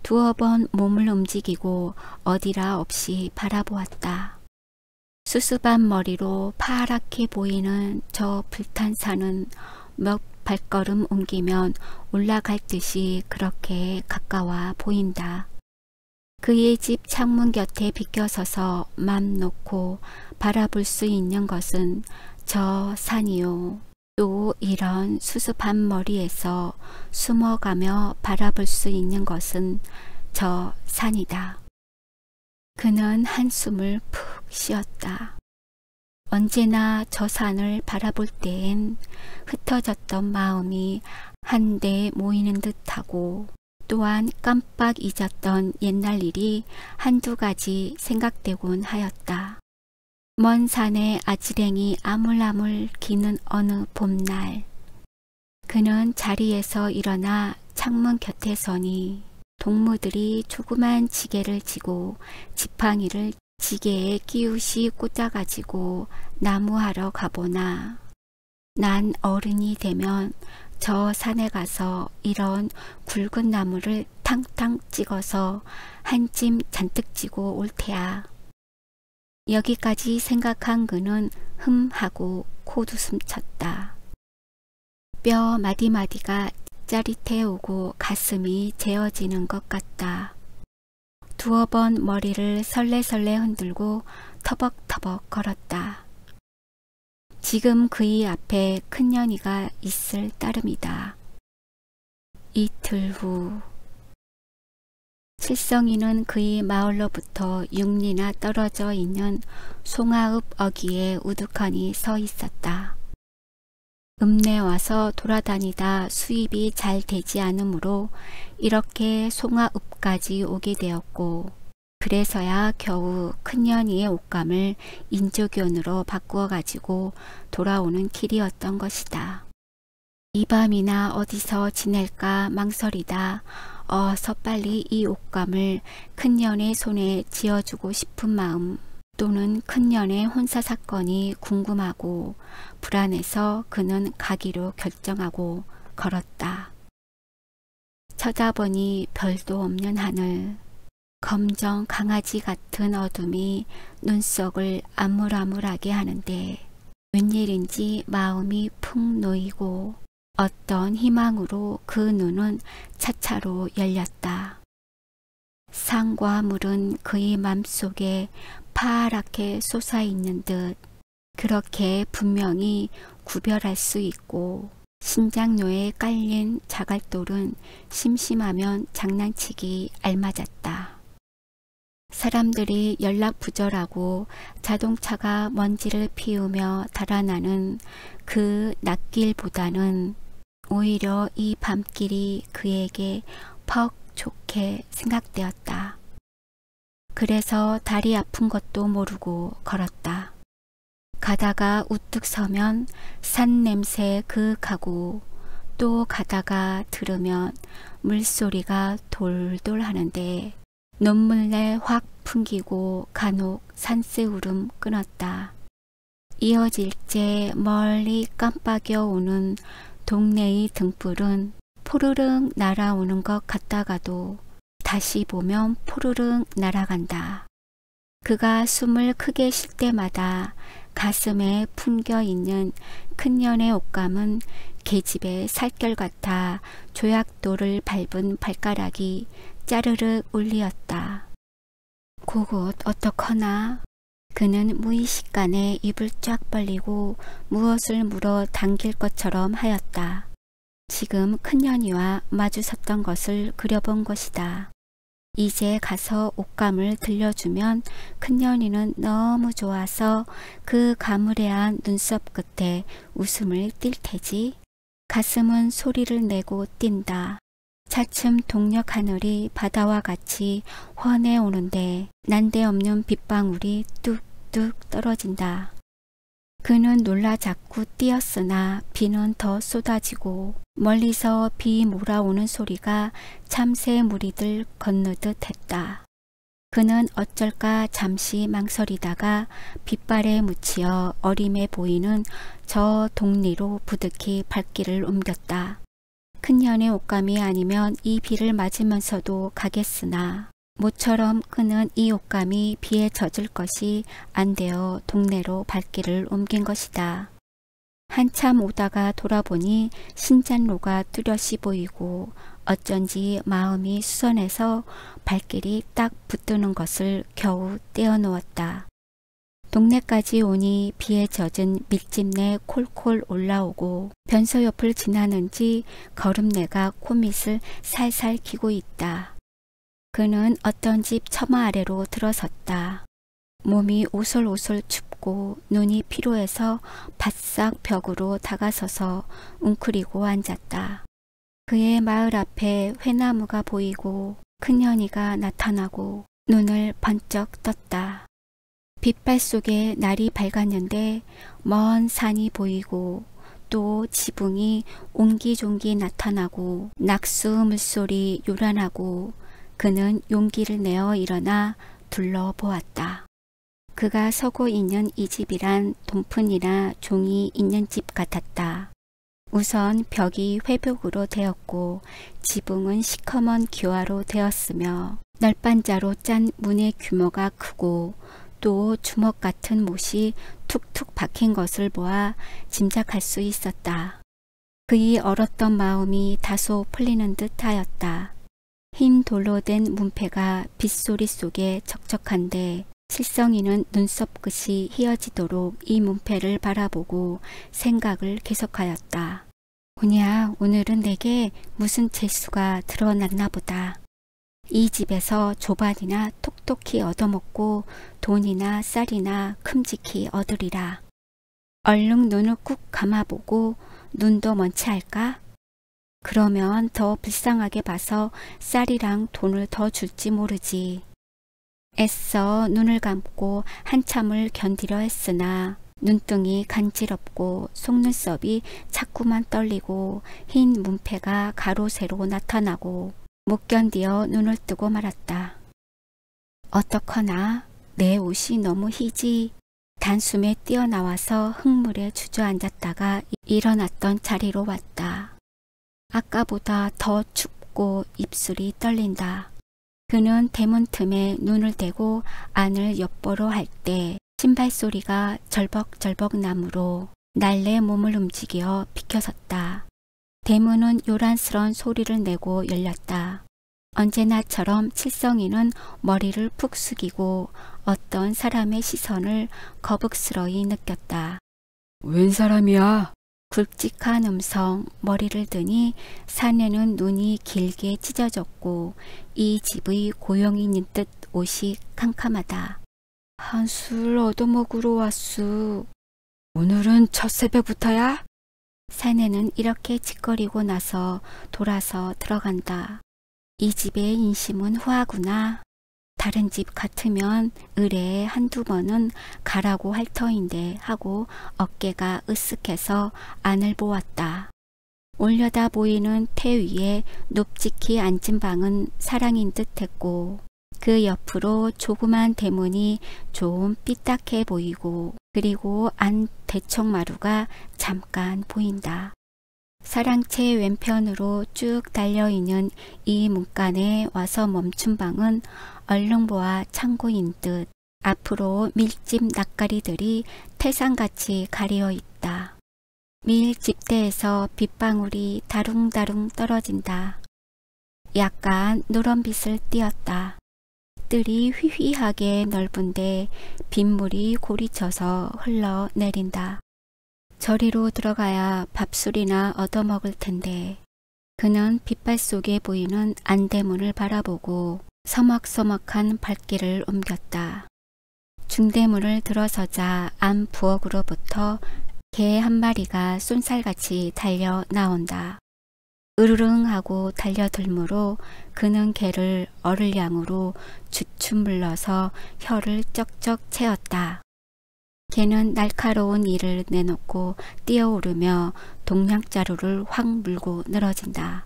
Speaker 1: 두어 번 몸을 움직이고 어디라 없이 바라보았다. 수수밭 머리로 파랗게 보이는 저 불탄산은 몇 발걸음 옮기면 올라갈 듯이 그렇게 가까워 보인다. 그의 집 창문 곁에 비껴서서 맘 놓고 바라볼 수 있는 것은 저 산이요. 또 이런 수수밭 머리에서 숨어가며 바라볼 수 있는 것은 저 산이다. 그는 한숨을 푹 쉬었다. 언제나 저 산을 바라볼 때엔 흩어졌던 마음이 한데 모이는 듯하고 또한 깜빡 잊었던 옛날 일이 한두 가지 생각되곤 하였다. 먼 산에 아지랭이 아물아물 기는 어느 봄날, 그는 자리에서 일어나 창문 곁에 서니 동무들이 조그만 지게를 지고 지팡이를 지게에 끼우시 꽂아가지고 나무하러 가보나, 난 어른이 되면 저 산에 가서 이런 굵은 나무를 탕탕 찍어서 한 찜 잔뜩 찌고 올 테야. 여기까지 생각한 그는 하고 코웃음 쳤다. 뼈 마디마디가 짜릿해 오고 가슴이 재어지는 것 같다. 두어 번 머리를 설레설레 흔들고 터벅터벅 걸었다. 지금 그의 앞에 큰년이가 있을 따름이다. 이틀 후, 칠성이는 그의 마을로부터 6리나 떨어져 있는 송아읍 어귀에 우두커니 서 있었다. 읍내 와서 돌아다니다 수입이 잘 되지 않으므로 이렇게 송아읍까지 오게 되었고, 그래서야 겨우 큰년이의 옷감을 인조견으로 바꾸어 가지고 돌아오는 길이었던 것이다. 이 밤이나 어디서 지낼까 망설이다 어서 빨리 이 옷감을 큰년의 손에 쥐어주고 싶은 마음, 또는 큰년의 혼사 사건이 궁금하고 불안해서 그는 가기로 결정하고 걸었다. 쳐다보니 별도 없는 하늘, 검정 강아지 같은 어둠이 눈속을 아물아물하게 하는데 웬일인지 마음이 푹 놓이고 어떤 희망으로 그 눈은 차차로 열렸다. 산과 물은 그의 맘속에 파랗게 솟아있는 듯 그렇게 분명히 구별할 수 있고, 신장로에 깔린 자갈돌은 심심하면 장난치기 알맞았다. 사람들이 연락부절하고 자동차가 먼지를 피우며 달아나는 그 낮길보다는 오히려 이 밤길이 그에게 퍽 좋게 생각되었다. 그래서 다리 아픈 것도 모르고 걸었다. 가다가 우뚝 서면 산 냄새 그윽하고, 또 가다가 들으면 물소리가 돌돌 하는데 눈물내 확 풍기고 간혹 산새울음 끊었다. 이어질째 멀리 깜빡여 오는 동네의 등불은 포르륵 날아오는 것 같다가도 다시 보면 포르륵 날아간다. 그가 숨을 크게 쉴 때마다 가슴에 품겨 있는 큰년의 옷감은 계집의 살결 같아 조약돌을 밟은 발가락이 짜르륵 울리었다. 그곳 어떡하나? 그는 무의식간에 입을 쫙 벌리고 무엇을 물어 당길 것처럼 하였다. 지금 큰년이와 마주섰던 것을 그려본 것이다. 이제 가서 옷감을 들려주면 큰년이는 너무 좋아서 그 가무레한 눈썹 끝에 웃음을 띌 테지. 가슴은 소리를 내고 뛴다. 차츰 동력 하늘이 바다와 같이 훤해 오는데 난데없는 빗방울이 뚝뚝 떨어진다. 그는 놀라 자꾸 뛰었으나 비는 더 쏟아지고 멀리서 비 몰아오는 소리가 참새 무리들 건너듯 했다. 그는 어쩔까 잠시 망설이다가 빗발에 묻히어 어림해 보이는 저 동리로 부득이 발길을 옮겼다. 큰 년의 옷감이 아니면 이 비를 맞으면서도 가겠으나 모처럼 그는 이 옷감이 비에 젖을 것이 안 되어 동네로 발길을 옮긴 것이다. 한참 오다가 돌아보니 신잔로가 뚜렷이 보이고 어쩐지 마음이 수선해서 발길이 딱 붙드는 것을 겨우 떼어놓았다. 동네까지 오니 비에 젖은 밀짚내 콜콜 올라오고 변소 옆을 지나는지 거름내가 코밑을 살살 기고 있다. 그는 어떤 집 처마 아래로 들어섰다. 몸이 오솔오솔 춥고 눈이 피로해서 바싹 벽으로 다가서서 웅크리고 앉았다. 그의 마을 앞에 회나무가 보이고 큰년이가 나타나고 눈을 번쩍 떴다. 빛발 속에 날이 밝았는데 먼 산이 보이고 또 지붕이 옹기종기 나타나고 낙수 물소리 요란하고 그는 용기를 내어 일어나 둘러보았다. 그가 서고 있는 이 집이란 돈푼이나 종이 있는 집 같았다. 우선 벽이 회벽으로 되었고 지붕은 시커먼 기와로 되었으며 널빤자로 짠 문의 규모가 크고 또 주먹 같은 못이 툭툭 박힌 것을 보아 짐작할 수 있었다. 그의 얼었던 마음이 다소 풀리는 듯 하였다. 흰 돌로 된 문패가 빗소리 속에 척척한데 칠성이는 눈썹 끝이 휘어지도록 이 문패를 바라보고 생각을 계속하였다. 오냐, 오늘은 내게 무슨 재수가 드러났나 보다. 이 집에서 조반이나 톡톡히 얻어먹고 돈이나 쌀이나 큼직히 얻으리라. 얼른 눈을 꾹 감아보고 눈도 먼치 할까? 그러면 더 불쌍하게 봐서 쌀이랑 돈을 더 줄지 모르지. 애써 눈을 감고 한참을 견디려 했으나 눈등이 간지럽고 속눈썹이 자꾸만 떨리고 흰 문패가 가로세로 나타나고 못 견디어 눈을 뜨고 말았다. 어떡하나 내 옷이 너무 희지. 단숨에 뛰어나와서 흙물에 주저앉았다가 일어났던 자리로 왔다. 아까보다 더 춥고 입술이 떨린다. 그는 대문 틈에 눈을 대고 안을 엿보러 할 때 신발 소리가 절벅절벅 나므로 날래 몸을 움직여 비켜섰다. 대문은 요란스런 소리를 내고 열렸다. 언제나처럼 칠성이는 머리를 푹 숙이고 어떤 사람의 시선을 거북스러이 느꼈다.
Speaker 2: 웬 사람이야?
Speaker 1: 굵직한 음성, 머리를 드니 산에는 눈이 길게 찢어졌고 이 집의 고용이 있는 듯 옷이 캄캄하다. 한술 얻어먹으러 왔수.
Speaker 2: 오늘은 첫 새벽부터야?
Speaker 1: 사내는 이렇게 짓거리고 나서 돌아서 들어간다. 이 집의 인심은 후하구나. 다른 집 같으면 의뢰에 한두 번은 가라고 할 터인데 하고 어깨가 으쓱해서 안을 보았다. 올려다 보이는 태 위에 높직히 앉은 방은 사랑인 듯 했고 그 옆으로 조그만 대문이 좀 삐딱해 보이고 그리고 안 대청마루가 잠깐 보인다. 사랑채 왼편으로 쭉 달려있는 이 문간에 와서 멈춘 방은 얼른 보아 창고인 듯 앞으로 밀집 낯가리들이 태산같이 가리어 있다. 밀집대에서 빗방울이 다룽다룽 떨어진다. 약간 누런빛을 띄었다. 뜰이 휘휘하게 넓은데 빗물이 고리쳐서 흘러내린다. 저리로 들어가야 밥술이나 얻어먹을 텐데 그는 빗발 속에 보이는 안대문을 바라보고 서먹서먹한 발길을 옮겼다. 중대문을 들어서자 안 부엌으로부터 개 한 마리가 쏜살같이 달려 나온다. 으르릉 하고 달려들므로 그는 개를 어를량으로 주춤 물러서 혀를 쩍쩍 채었다. 개는 날카로운 이를 내놓고 뛰어오르며 동냥자루를 확 물고 늘어진다.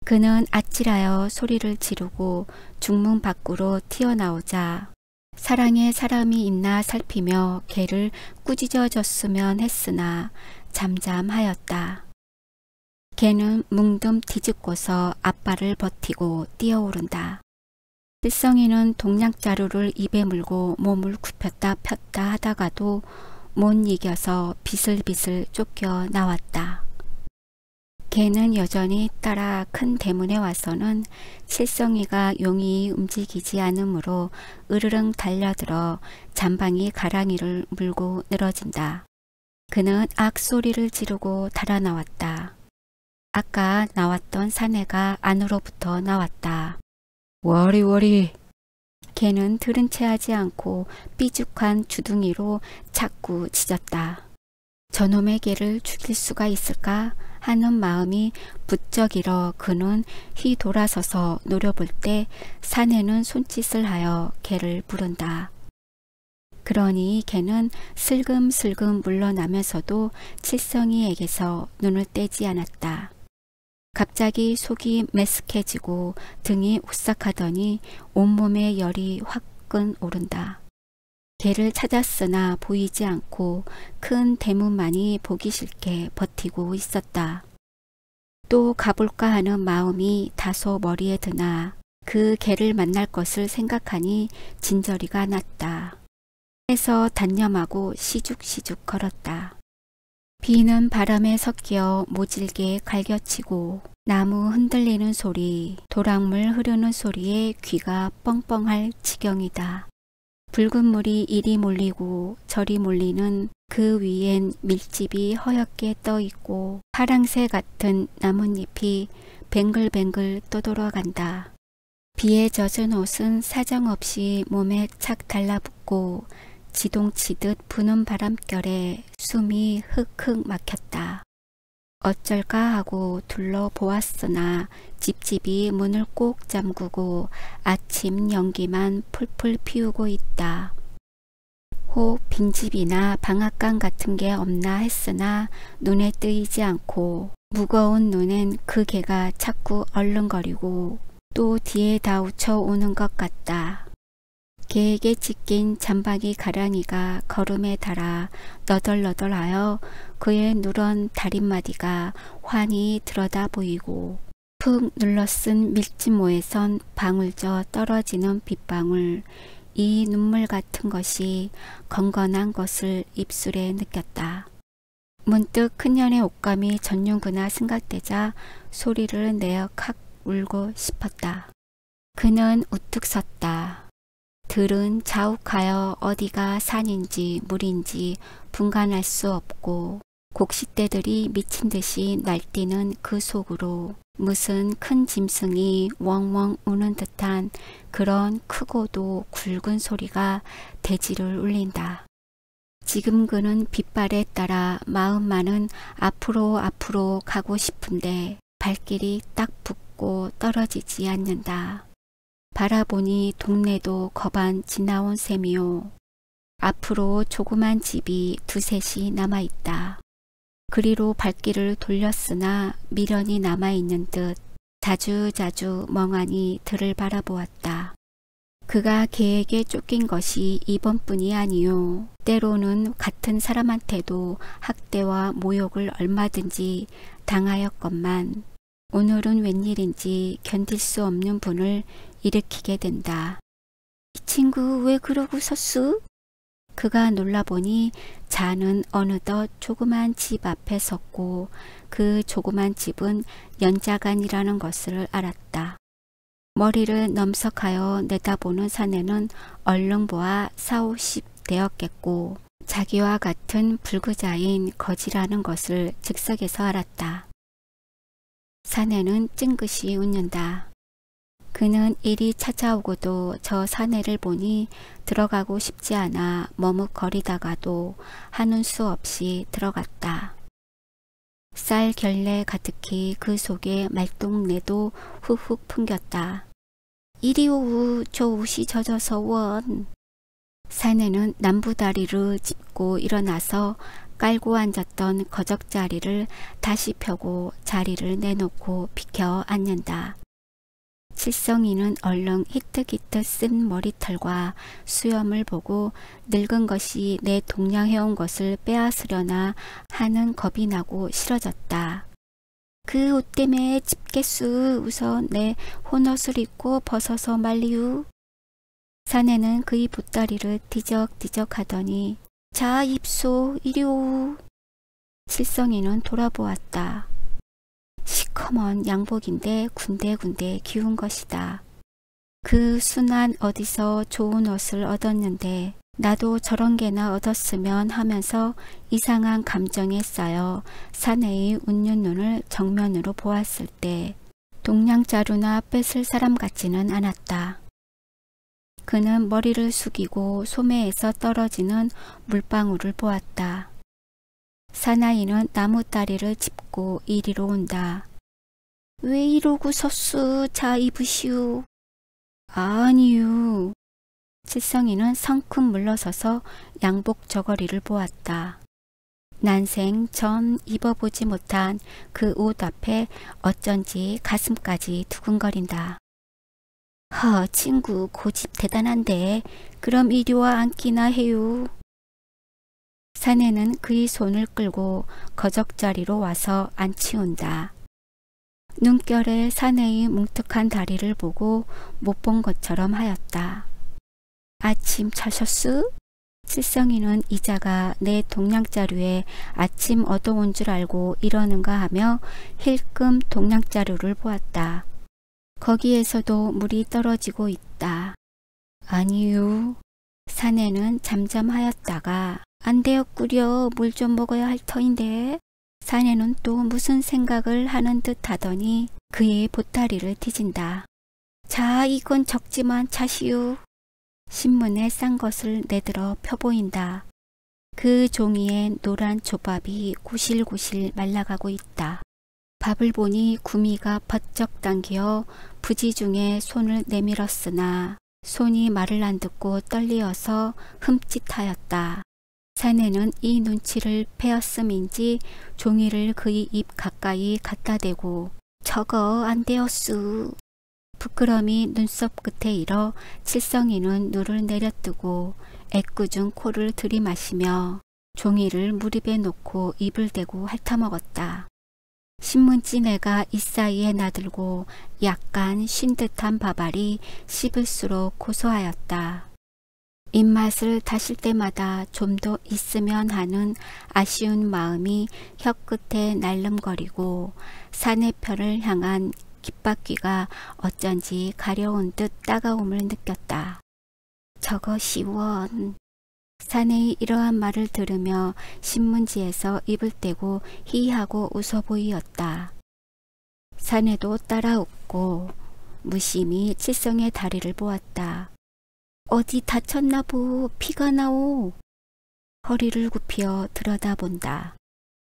Speaker 1: 그는 아찔하여 소리를 지르고 중문 밖으로 튀어나오자 사랑에 사람이 있나 살피며 개를 꾸짖어 줬으면 했으나 잠잠하였다. 개는 뭉듬 뒤집고서 앞발을 버티고 뛰어오른다. 칠성이는 동냥자루를 입에 물고 몸을 굽혔다 폈다 하다가도 못 이겨서 비슬비슬 쫓겨 나왔다. 개는 여전히 따라 큰 대문에 와서는 칠성이가 용이 움직이지 않으므로 으르릉 달려들어 잠방이 가랑이를 물고 늘어진다. 그는 악소리를 지르고 달아나왔다. 아까 나왔던 사내가 안으로부터 나왔다.
Speaker 2: 워리워리.
Speaker 1: 개는 들은 채 하지 않고 삐죽한 주둥이로 자꾸 짖었다. 저놈의 개를 죽일 수가 있을까 하는 마음이 부쩍 일어 그는 휘 돌아서서 노려볼 때 사내는 손짓을 하여 개를 부른다. 그러니 개는 슬금슬금 물러나면서도 칠성이에게서 눈을 떼지 않았다. 갑자기 속이 메스케지고 등이 오싹하더니 온몸에 열이 화끈 오른다. 개를 찾았으나 보이지 않고 큰 대문만이 보기 싫게 버티고 있었다. 또 가볼까 하는 마음이 다소 머리에 드나 그 개를 만날 것을 생각하니 진저리가 났다. 해서 단념하고 시죽시죽 걸었다. 비는 바람에 섞여 모질게 갈겨치고 나무 흔들리는 소리, 도랑물 흐르는 소리에 귀가 뻥뻥할 지경이다. 붉은 물이 이리 몰리고 저리 몰리는 그 위엔 밀집이 허옇게 떠있고 파랑새 같은 나뭇잎이 뱅글뱅글 떠돌아간다. 비에 젖은 옷은 사정없이 몸에 착 달라붙고 지동치듯 부는 바람결에 숨이 흑흑 막혔다. 어쩔까 하고 둘러보았으나 집집이 문을 꼭 잠그고 아침 연기만 풀풀 피우고 있다. 혹 빈집이나 방앗간 같은 게 없나 했으나 눈에 뜨이지 않고 무거운 눈엔 그 개가 자꾸 얼른거리고 또 뒤에 다우쳐 오는 것 같다. 개에게 찢긴 잠박이 가랑이가 걸음에 달아 너덜너덜하여 그의 누런 다리마디가 환히 들여다 보이고 푹 눌러쓴 밀짚모에선 방울져 떨어지는 빗방울, 이 눈물 같은 것이 건건한 것을 입술에 느꼈다. 문득 큰년의 옷감이 전용구나 생각되자 소리를 내어 칵 울고 싶었다. 그는 우뚝 섰다. 들은 자욱하여 어디가 산인지 물인지 분간할 수 없고 곡식대들이 미친 듯이 날뛰는 그 속으로 무슨 큰 짐승이 웡웡 우는 듯한 그런 크고도 굵은 소리가 대지를 울린다. 지금 그는 빗발에 따라 마음만은 앞으로 가고 싶은데 발길이 딱 붙고 떨어지지 않는다. 바라보니 동네도 거반 지나온 셈이요. 앞으로 조그만 집이 두셋이 남아있다. 그리로 발길을 돌렸으나 미련이 남아있는 듯 자주자주 멍하니 들을 바라보았다. 그가 개에게 쫓긴 것이 이번뿐이 아니요. 때로는 같은 사람한테도 학대와 모욕을 얼마든지 당하였건만 오늘은 웬일인지 견딜 수 없는 분을 일으키게 된다. 이 친구 왜 그러고 섰수? 그가 놀라보니 자는 어느덧 조그만 집 앞에 섰고 그 조그만 집은 연자간이라는 것을 알았다. 머리를 넘석하여 내다보는 사내는 얼른 보아 40, 50 되었겠고 자기와 같은 불구자인 거지라는 것을 즉석에서 알았다. 사내는 찡긋이 웃는다. 그는 일이 찾아오고도 저 사내를 보니 들어가고 싶지 않아 머뭇거리다가도 하는 수 없이 들어갔다. 쌀 결내 가득히 그 속에 말똥내도 훅훅 풍겼다. 이리 오우 저 옷이 젖어서 원. 사내는 남부다리를 짚고 일어나서 깔고 앉았던 거적자리를 다시 펴고 자리를 내놓고 비켜 앉는다. 칠성이는 얼른 히뜩히뜩 쓴 머리털과 수염을 보고 늙은 것이 내 동냥해온 것을 빼앗으려나 하는 겁이 나고 싫어졌다. 그 옷 때문에 집겠수. 우선 내 혼옷을 입고 벗어서 말리우. 사내는 그의 보따리를 뒤적뒤적 하더니 자 입소 이리오. 칠성이는 돌아보았다. 시커먼 양복인데 군데군데 기운 것이다. 그 순한 어디서 좋은 옷을 얻었는데 나도 저런 개나 얻었으면 하면서 이상한 감정에 쌓여 사내의 웃는 눈을 정면으로 보았을 때 동냥자루나 뺏을 사람 같지는 않았다. 그는 머리를 숙이고 소매에서 떨어지는 물방울을 보았다. 사나이는 나무다리를 짚고 이리로 온다. 왜 이러고 섰수? 자 입으시오. 아니요. 칠성이는 성큼 물러서서 양복 저고리를 보았다. 난생 전 입어보지 못한 그 옷 앞에 어쩐지 가슴까지 두근거린다. 허, 친구 고집 대단한데 그럼 이리와 앉기나 해요. 사내는 그의 손을 끌고 거적자리로 와서 앉히온다. 눈결에 사내의 뭉툭한 다리를 보고 못 본 것처럼 하였다. 아침 차셨수? 칠성이는 이자가 내 동냥자루에 아침 얻어온 줄 알고 이러는가 하며 힐끔 동냥자루를 보았다. 거기에서도 물이 떨어지고 있다. 아니요. 사내는 잠잠하였다가 안 되었구려. 물 좀 먹어야 할 터인데. 사내는 또 무슨 생각을 하는 듯 하더니 그의 보따리를 뒤진다. 자 이건 적지만 차시오. 신문에 싼 것을 내들어 펴보인다. 그 종이에 노란 조밥이 고실고실 말라가고 있다. 밥을 보니 구미가 버쩍 당겨 부지 중에 손을 내밀었으나 손이 말을 안 듣고 떨리어서 흠칫하였다. 사내는 이 눈치를 패었음인지 종이를 그의 입 가까이 갖다 대고 저거 안 되었수. 부끄럼이 눈썹 끝에 일어 칠성이는 눈을 내려뜨고 애꿎은 코를 들이마시며 종이를 무릎에 놓고 입을 대고 핥아먹었다. 신문지네가 이 사이에 나들고 약간 쉰 듯한 밥알이 씹을수록 고소하였다. 입맛을 다실 때마다 좀 더 있으면 하는 아쉬운 마음이 혀끝에 날름거리고 사내편을 향한 귓바퀴가 어쩐지 가려운 듯 따가움을 느꼈다. 저것이 원. 사내의 이러한 말을 들으며 신문지에서 입을 떼고 희희하고 웃어 보이었다. 사내도 따라 웃고 무심히 칠성의 다리를 보았다. 어디 다쳤나 보. 피가 나오. 허리를 굽혀 들여다본다.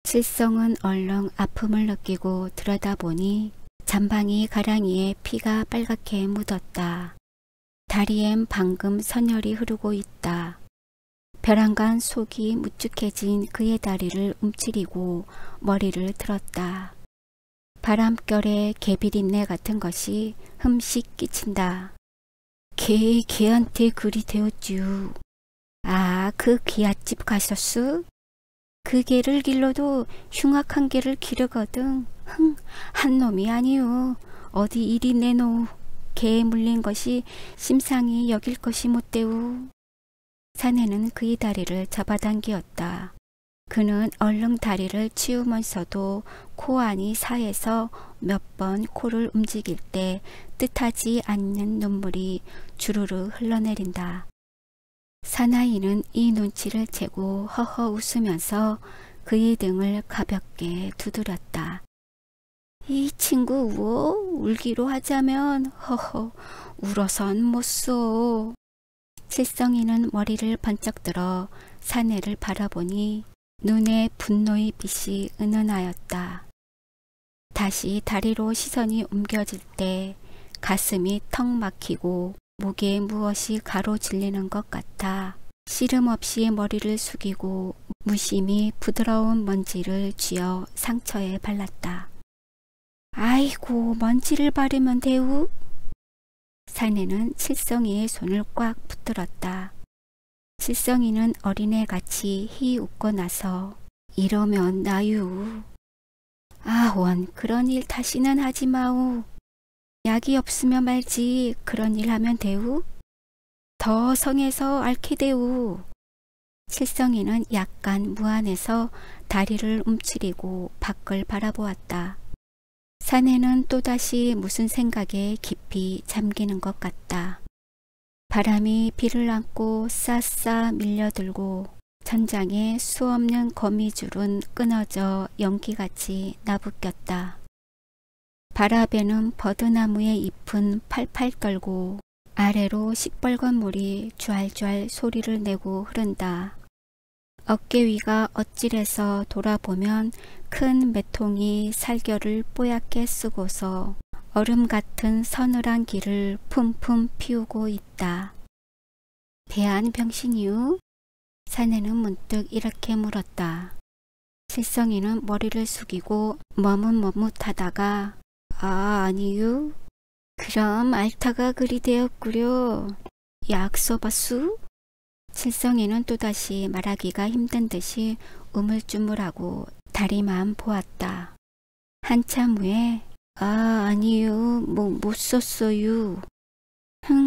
Speaker 1: 칠성은 얼렁 아픔을 느끼고 들여다보니 잠방이 가랑이에 피가 빨갛게 묻었다. 다리엔 방금 선혈이 흐르고 있다. 벼랑간 속이 무쭉해진 그의 다리를 움츠리고 머리를 들었다. 바람결에 개비린내 같은 것이 흠씩 끼친다. 걔한테 그리 되었쥬. 아, 그 기앗집 가셨수? 그 개를 길러도 흉악한 개를 기르거든. 한 놈이 아니오. 어디 이리 내놓우. 개에 물린 것이 심상히 여길 것이 못되우. 사내는 그의 다리를 잡아당기었다. 그는 얼른 다리를 치우면서도 코 안이 사해서 몇 번 코를 움직일 때 뜻하지 않는 눈물이 주르르 흘러내린다. 사나이는 이 눈치를 채고 허허 웃으면서 그의 등을 가볍게 두드렸다. 이 친구 우어? 울기로 하자면 허허 울어선 못쏘. 칠성이는 머리를 번쩍 들어 사내를 바라보니 눈에 분노의 빛이 은은하였다. 다시 다리로 시선이 옮겨질 때 가슴이 턱 막히고 목에 무엇이 가로질리는 것 같아 씨름 없이 머리를 숙이고 무심히 부드러운 먼지를 쥐어 상처에 발랐다. 아이고, 먼지를 바르면 대우? 사내는 칠성이의 손을 꽉 붙들었다. 칠성이는 어린애같이 히 웃고 나서 이러면 나유. 원, 그런 일 다시는 하지 마우. 약이 없으면 말지 그런 일 하면 대우? 더 성해서 앓게 대우. 칠성이는 약간 무안해서 다리를 움츠리고 밖을 바라보았다. 사내는 또다시 무슨 생각에 깊이 잠기는 것 같다. 바람이 비를 안고 싸싸 밀려들고 천장에 수없는 거미줄은 끊어져 연기같이 나부꼈다. 바라베는 버드나무의 잎은 팔팔 떨고 아래로 시뻘건 물이 좔좔 소리를 내고 흐른다. 어깨 위가 어찔해서 돌아보면 큰 매통이 살결을 뽀얗게 쓰고서 얼음 같은 서늘한 길을 품품 피우고 있다. 배안 병신이유? 사내는 문득 이렇게 물었다. 칠성이는 머리를 숙이고 머뭇머뭇하다가 아니유? 그럼 앓다가 그리 되었구려. 약 써봤수? 칠성이는 또다시 말하기가 힘든 듯이 우물쭈물하고 다리만 보았다. 한참 후에 아니유, 못 썼어유.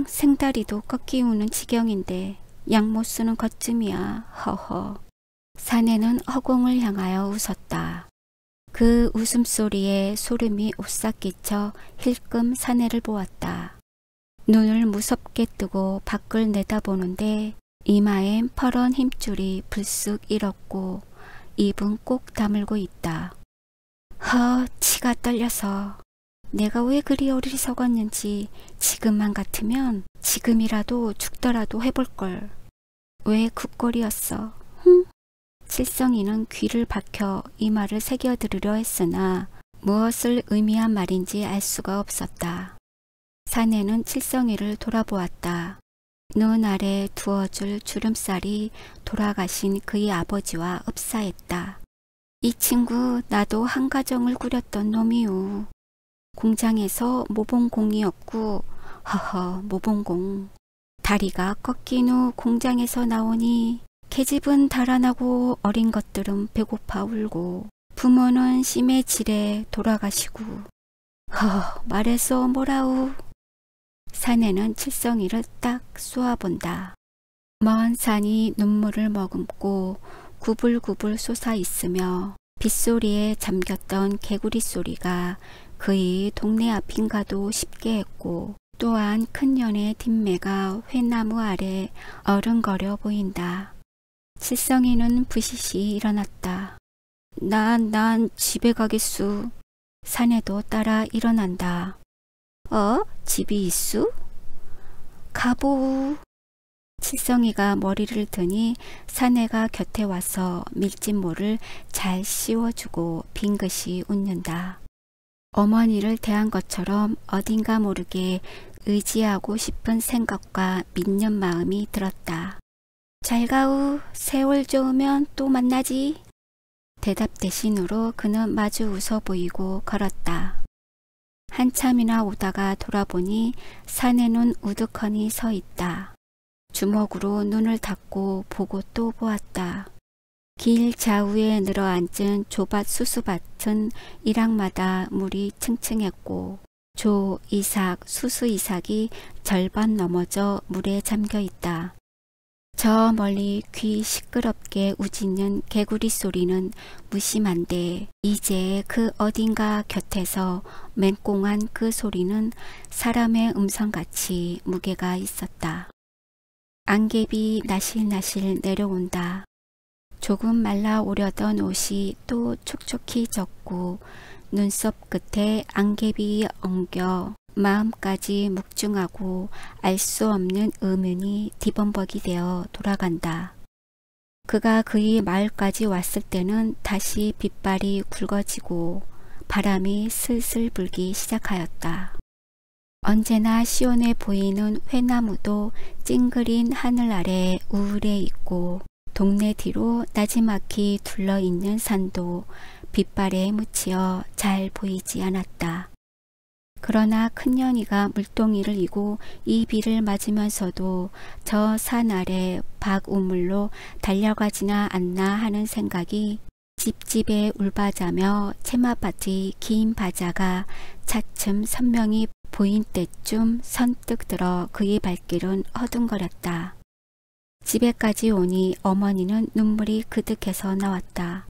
Speaker 1: 생다리도 꺾이우는 지경인데 약 못 쓰는 것쯤이야. 허허. 사내는 허공을 향하여 웃었다. 그 웃음소리에 소름이 오싹 끼쳐 힐끔 사내를 보았다. 눈을 무섭게 뜨고 밖을 내다보는데 이마엔 퍼런 힘줄이 불쑥 일었고 입은 꼭 다물고 있다. 치가 떨려서 내가 왜 그리 어리석었는지 지금만 같으면 지금이라도 죽더라도 해볼걸. 왜 굿골이었어? 칠성이는 귀를 박혀 이마를 새겨들으려 했으나 무엇을 의미한 말인지 알 수가 없었다. 사내는 칠성이를 돌아보았다. 눈 아래 두어줄 주름살이 돌아가신 그의 아버지와 흡사했다. 이 친구 나도 한 가정을 꾸렸던 놈이오. 공장에서 모봉공이었고 모봉공. 다리가 꺾인 후 공장에서 나오니 계집은 달아나고 어린 것들은 배고파 울고 부모는 심해 질에 돌아가시고 말해서 뭐라우. 사내는 칠성이를 딱 쏘아본다. 먼 산이 눈물을 머금고 구불구불 솟아 있으며 빗소리에 잠겼던 개구리 소리가 그의 동네 앞인가도 싶게 했고 또한 큰 년의 뒷매가 횟나무 아래 어른거려 보인다. 칠성이는 부시시 일어났다. 난 집에 가겠수. 사내도 따라 일어난다. 집이 있수? 가보우. 칠성이가 머리를 드니 사내가 곁에 와서 밀짚모를 잘 씌워주고 빙긋이 웃는다. 어머니를 대한 것처럼 어딘가 모르게 의지하고 싶은 생각과 믿는 마음이 들었다. 잘 가우. 세월 좋으면 또 만나지. 대답 대신으로 그는 마주 웃어 보이고 걸었다. 한참이나 오다가 돌아보니 사내는 우두커니 서 있다. 주먹으로 눈을 닫고 보고 또 보았다. 길 좌우에 늘어앉은 조밭 수수밭은 일학마다 물이 층층했고 조 이삭, 수수 이삭이 절반 넘어져 물에 잠겨 있다. 저 멀리 귀 시끄럽게 우짖는 개구리 소리는 무심한데 이제 그 어딘가 곁에서 맹꽁한 그 소리는 사람의 음성같이 무게가 있었다. 안개비 나실나실 내려온다. 조금 말라오려던 옷이 또 촉촉히 젖고 눈썹 끝에 안개비 엉겨 마음까지 묵중하고 알 수 없는 의문이 뒤범벅이 되어 돌아간다. 그가 그의 마을까지 왔을 때는 다시 빗발이 굵어지고 바람이 슬슬 불기 시작하였다. 언제나 시원해 보이는 회나무도 찡그린 하늘 아래 우울해 있고 동네 뒤로 나지막히 둘러있는 산도 빛발에 묻히어 잘 보이지 않았다. 그러나 큰년이가 물동이를 이고 이 비를 맞으면서도 저 산 아래 박우물로 달려가지나 않나 하는 생각이 집집에 울바자며 채마밭의 긴 바자가 차츰 선명히 보인 때쯤 선뜻 들어 그의 발길은 허둥거렸다. 집에까지 오니 어머니는 눈물이 그득해서 나왔다.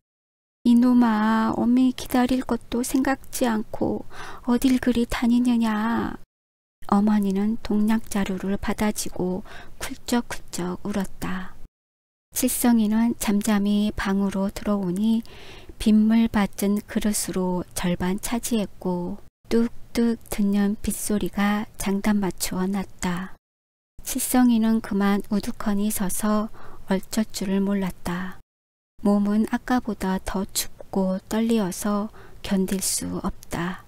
Speaker 1: 이놈아, 어미 기다릴 것도 생각지 않고 어딜 그리 다니느냐. 어머니는 동락자루를 받아쥐고 쿨쩍쿨쩍 울었다. 칠성이는 잠잠히 방으로 들어오니 빗물 받은 그릇으로 절반 차지했고 뚝뚝 듣는 빗소리가 장단 맞추어 났다. 칠성이는 그만 우두커니 서서 어쩔 줄을 몰랐다. 몸은 아까보다 더 춥고 떨리어서 견딜 수 없다.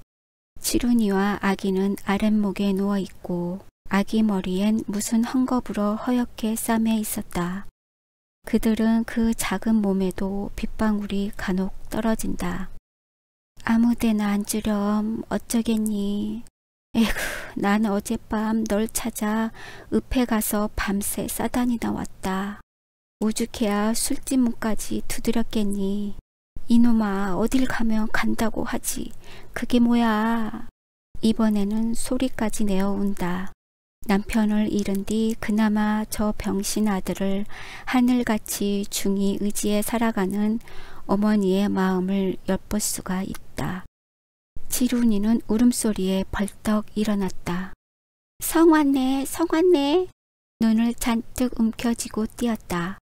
Speaker 1: 치룬이와 아기는 아랫목에 누워있고 아기 머리엔 무슨 헝겊으로 허옇게 싸매 있었다. 그들은 그 작은 몸에도 빗방울이 간혹 떨어진다. 아무데나 앉으렴 어쩌겠니. 에휴, 난 어젯밤 널 찾아 읍에 가서 밤새 싸다니다 왔다. 오죽해야 술집문까지 두드렸겠니. 이놈아, 어딜 가면 간다고 하지. 그게 뭐야. 이번에는 소리까지 내어 운다. 남편을 잃은 뒤 그나마 저 병신 아들을 하늘같이 중히 의지해 살아가는 어머니의 마음을 엿볼 수가 있다. 지룬이는 울음소리에 벌떡 일어났다. 성 왔네, 성 왔네. 눈을 잔뜩 움켜쥐고 뛰었다.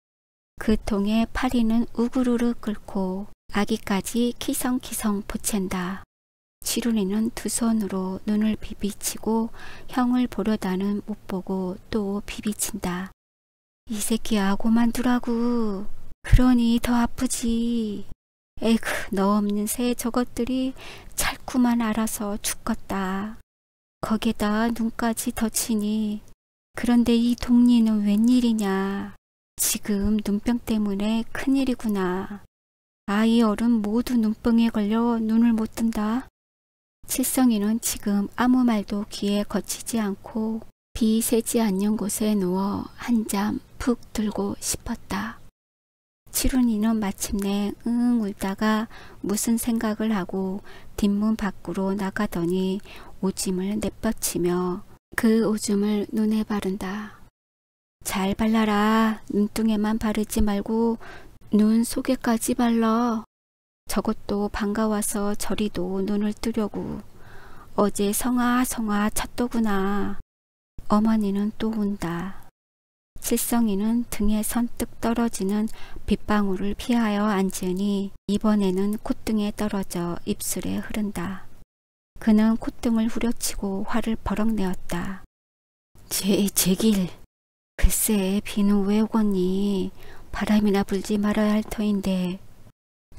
Speaker 1: 그 통에 파리는 우그르르 끓고 아기까지 키성키성 보챈다. 지룬이는 두 손으로 눈을 비비치고 형을 보려다는 못 보고 또 비비친다. 이 새끼야 고만두라고. 그러니 더 아프지. 에이그, 너 없는 새 저것들이 찰구만 알아서 죽겠다. 거기에다 눈까지 덧치니. 그런데 이 동리는 웬일이냐. 지금 눈병 때문에 큰일이구나. 아이 어른 모두 눈병에 걸려 눈을 못 뜬다. 칠성이는 지금 아무 말도 귀에 거치지 않고 비 새지 않는 곳에 누워 한잠 푹 들고 싶었다. 치룬이는 마침내 응 울다가 무슨 생각을 하고 뒷문 밖으로 나가더니 오줌을 내뻗치며 그 오줌을 눈에 바른다. 잘 발라라. 눈등에만 바르지 말고 눈 속에까지 발라. 저것도 반가워서 저리도 눈을 뜨려고. 어제 성아 쳤더구나. 어머니는 또 운다. 칠성이는 등에 선뜩 떨어지는 빗방울을 피하여 앉으니 이번에는 콧등에 떨어져 입술에 흐른다. 그는 콧등을 후려치고 화를 버럭 내었다. 제길. 글쎄 비는 왜 오겠니. 바람이나 불지 말아야 할 터인데.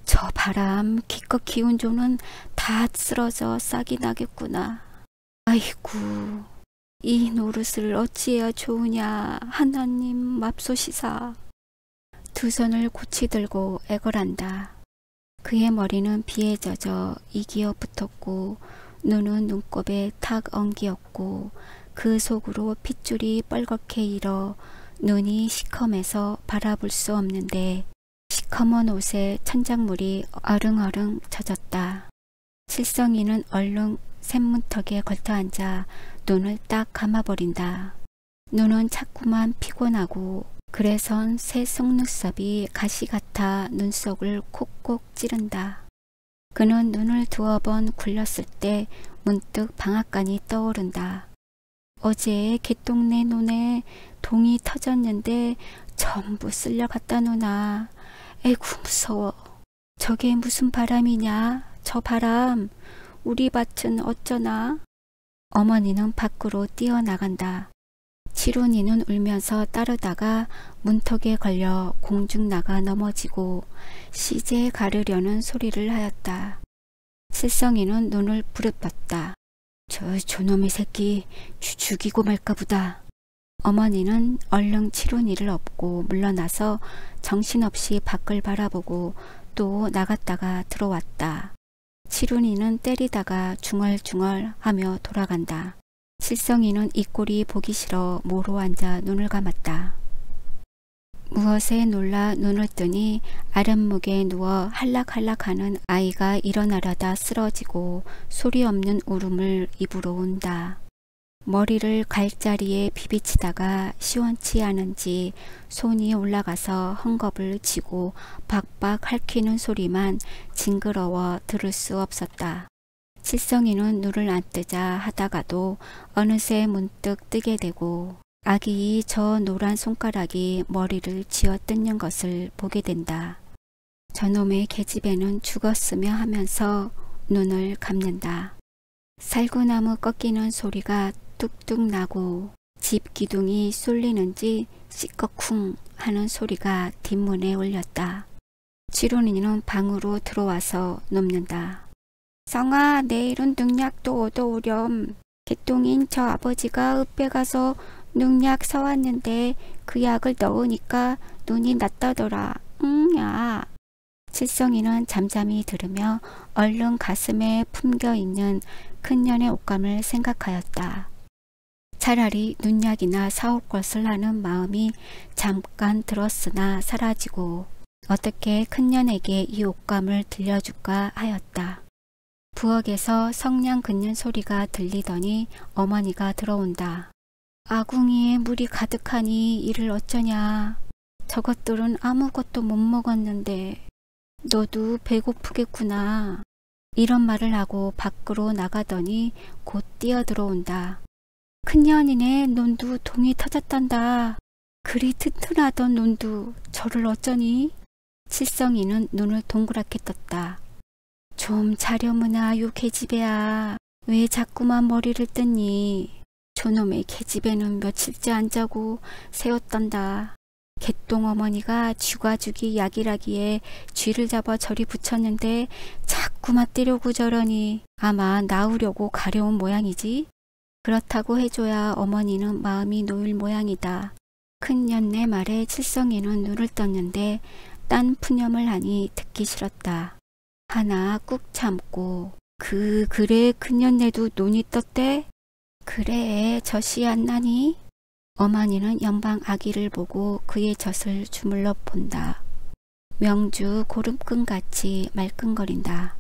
Speaker 1: 저 바람 기껏 기운 조는 다 쓰러져 싹이 나겠구나. 아이고, 이 노릇을 어찌해야 좋으냐. 하나님 맙소시사. 두 손을 고치 들고 애걸한다. 그의 머리는 비에 젖어 이기어 붙었고 눈은 눈곱에 탁 엉기었고 그 속으로 핏줄이 뻘겋게 일어 눈이 시커매서 바라볼 수 없는데 시커먼 옷에 천장물이 어릉어릉 젖었다. 칠성이는 얼른 샘문턱에 걸터앉아 눈을 딱 감아버린다. 눈은 자꾸만 피곤하고 그래선 새 속눈썹이 가시 같아 눈속을 콕콕 찌른다. 그는 눈을 두어 번 굴렸을 때 문득 방앗간이 떠오른다. 어제 개똥내 논에 동이 터졌는데 전부 쓸려 갔다 노나. 에구 무서워. 저게 무슨 바람이냐. 저 바람. 우리 밭은 어쩌나. 어머니는 밖으로 뛰어나간다. 치룬이는 울면서 따르다가 문턱에 걸려 공중 나가 넘어지고 시제 가르려는 소리를 하였다. 칠성이는 눈을 부릅떴다. 저 저놈의 새끼 죽이고 말까 보다. 어머니는 얼른 칠훈이를 업고 물러나서 정신없이 밖을 바라보고 또 나갔다가 들어왔다. 칠훈이는 때리다가 중얼중얼 하며 돌아간다. 칠성이는 이 꼴이 보기 싫어 모로 앉아 눈을 감았다. 무엇에 놀라 눈을 뜨니 아랫목에 누워 할락할락하는 아이가 일어나려다 쓰러지고 소리 없는 울음을 입으로 온다. 머리를 갈자리에 비비치다가 시원치 않은지 손이 올라가서 헝겊을 쥐고 박박 핥히는 소리만 징그러워 들을 수 없었다. 칠성이는 눈을 안 뜨자 하다가도 어느새 문득 뜨게 되고 아기이 저 노란 손가락이 머리를 쥐어 뜯는 것을 보게 된다. 저놈의 계집애는 죽었으며 하면서 눈을 감는다. 살구나무 꺾이는 소리가 뚝뚝 나고 집 기둥이 쏠리는지 시꺼쿵 하는 소리가 뒷문에 울렸다. 칠훈이는 방으로 들어와서 눕는다. 성아, 내일은 능약도 얻어오렴. 개똥인 저 아버지가 읍에 가서 능약 사왔는데 그 약을 넣으니까 눈이 났다더라. 야. 칠성이는 잠잠히 들으며 얼른 가슴에 품겨있는 큰년의 옷감을 생각하였다. 차라리 눈약이나 사올 것을 하는 마음이 잠깐 들었으나 사라지고 어떻게 큰년에게 이 옷감을 들려줄까 하였다. 부엌에서 성냥 긋는 소리가 들리더니 어머니가 들어온다. 아궁이에 물이 가득하니 이를 어쩌냐. 저것들은 아무것도 못 먹었는데 너도 배고프겠구나. 이런 말을 하고 밖으로 나가더니 곧 뛰어들어온다. 큰년이네 논두 동이 터졌단다. 그리 튼튼하던 논두 저를 어쩌니? 칠성이는 눈을 동그랗게 떴다. 좀 자려무나 요 계집애야. 왜 자꾸만 머리를 뜯니? 저놈의 계집애는 며칠째 안 자고 새웠단다. 개똥 어머니가 쥐가죽이 약이라기에 쥐를 잡아 저리 붙였는데 자꾸만 때려고 저러니 아마 나으려고 가려운 모양이지. 그렇다고 해줘야 어머니는 마음이 놓일 모양이다. 큰년네 말에 칠성이는 눈을 떴는데 딴 푸념을 하니 듣기 싫었다. 하나 꾹 참고 그래 큰년네도 눈이 떴대? 그래 젖이 안 나니? 어머니는 연방 아기를 보고 그의 젖을 주물러 본다. 명주 고름끈같이 말끈거린다.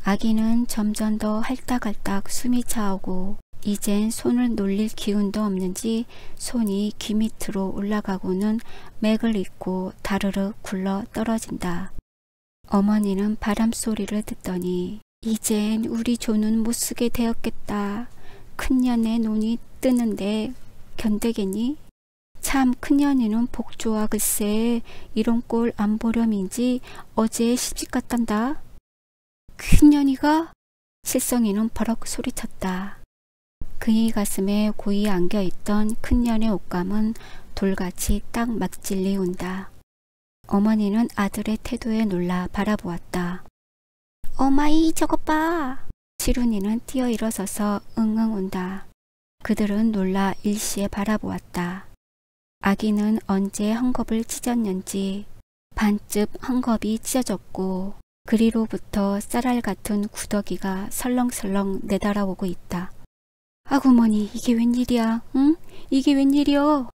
Speaker 1: 아기는 점점 더 할딱할딱 숨이 차오고 이젠 손을 놀릴 기운도 없는지 손이 귀 밑으로 올라가고는 맥을 잇고 다르륵 굴러 떨어진다. 어머니는 바람소리를 듣더니 이젠 우리 조는 못쓰게 되었겠다. 큰년의 눈이 뜨는데 견되겠니? 참 큰년이는 복 좋아 글쎄. 이런 꼴 안 보렴인지 어제 시집 갔단다. 큰년이가? 칠성이는 버럭 소리쳤다. 그의 가슴에 고이 안겨있던 큰년의 옷감은 돌같이 딱 막질리 온다. 어머니는 아들의 태도에 놀라 바라보았다. 어마이 저것 봐. 칠훈이는 뛰어 일어서서 응응 온다. 그들은 놀라 일시에 바라보았다. 아기는 언제 헝겊을 찢었는지 반쯤 헝겊이 찢어졌고 그리로부터 쌀알 같은 구더기가 설렁설렁 내달아오고 있다. 아구머니 이게 웬일이야? 응? 이게 웬일이여?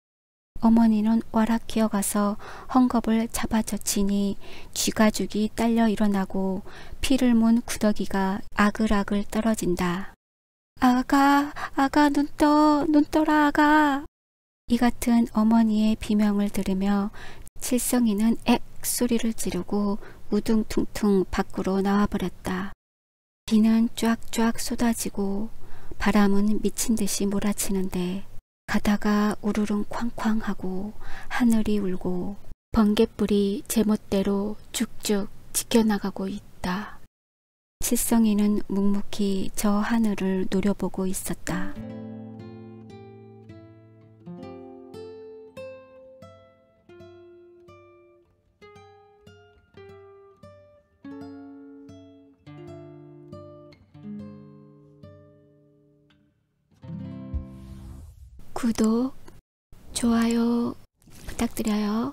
Speaker 1: 어머니는 와락 기어가서 헝겊을 잡아젖히니 쥐가죽이 딸려 일어나고 피를 문 구더기가 아글아글 떨어진다. 아가 눈 떠라 아가. 이 같은 어머니의 비명을 들으며 칠성이는 액 소리를 지르고 우둥퉁퉁 밖으로 나와버렸다. 비는 쫙쫙 쏟아지고 바람은 미친 듯이 몰아치는데 가다가 우르릉 쾅쾅 하고 하늘이 울고 번갯불이 제멋대로 쭉쭉 지켜나가고 있다. 칠성이는 묵묵히 저 하늘을 노려보고 있었다. 구독, 좋아요 부탁드려요.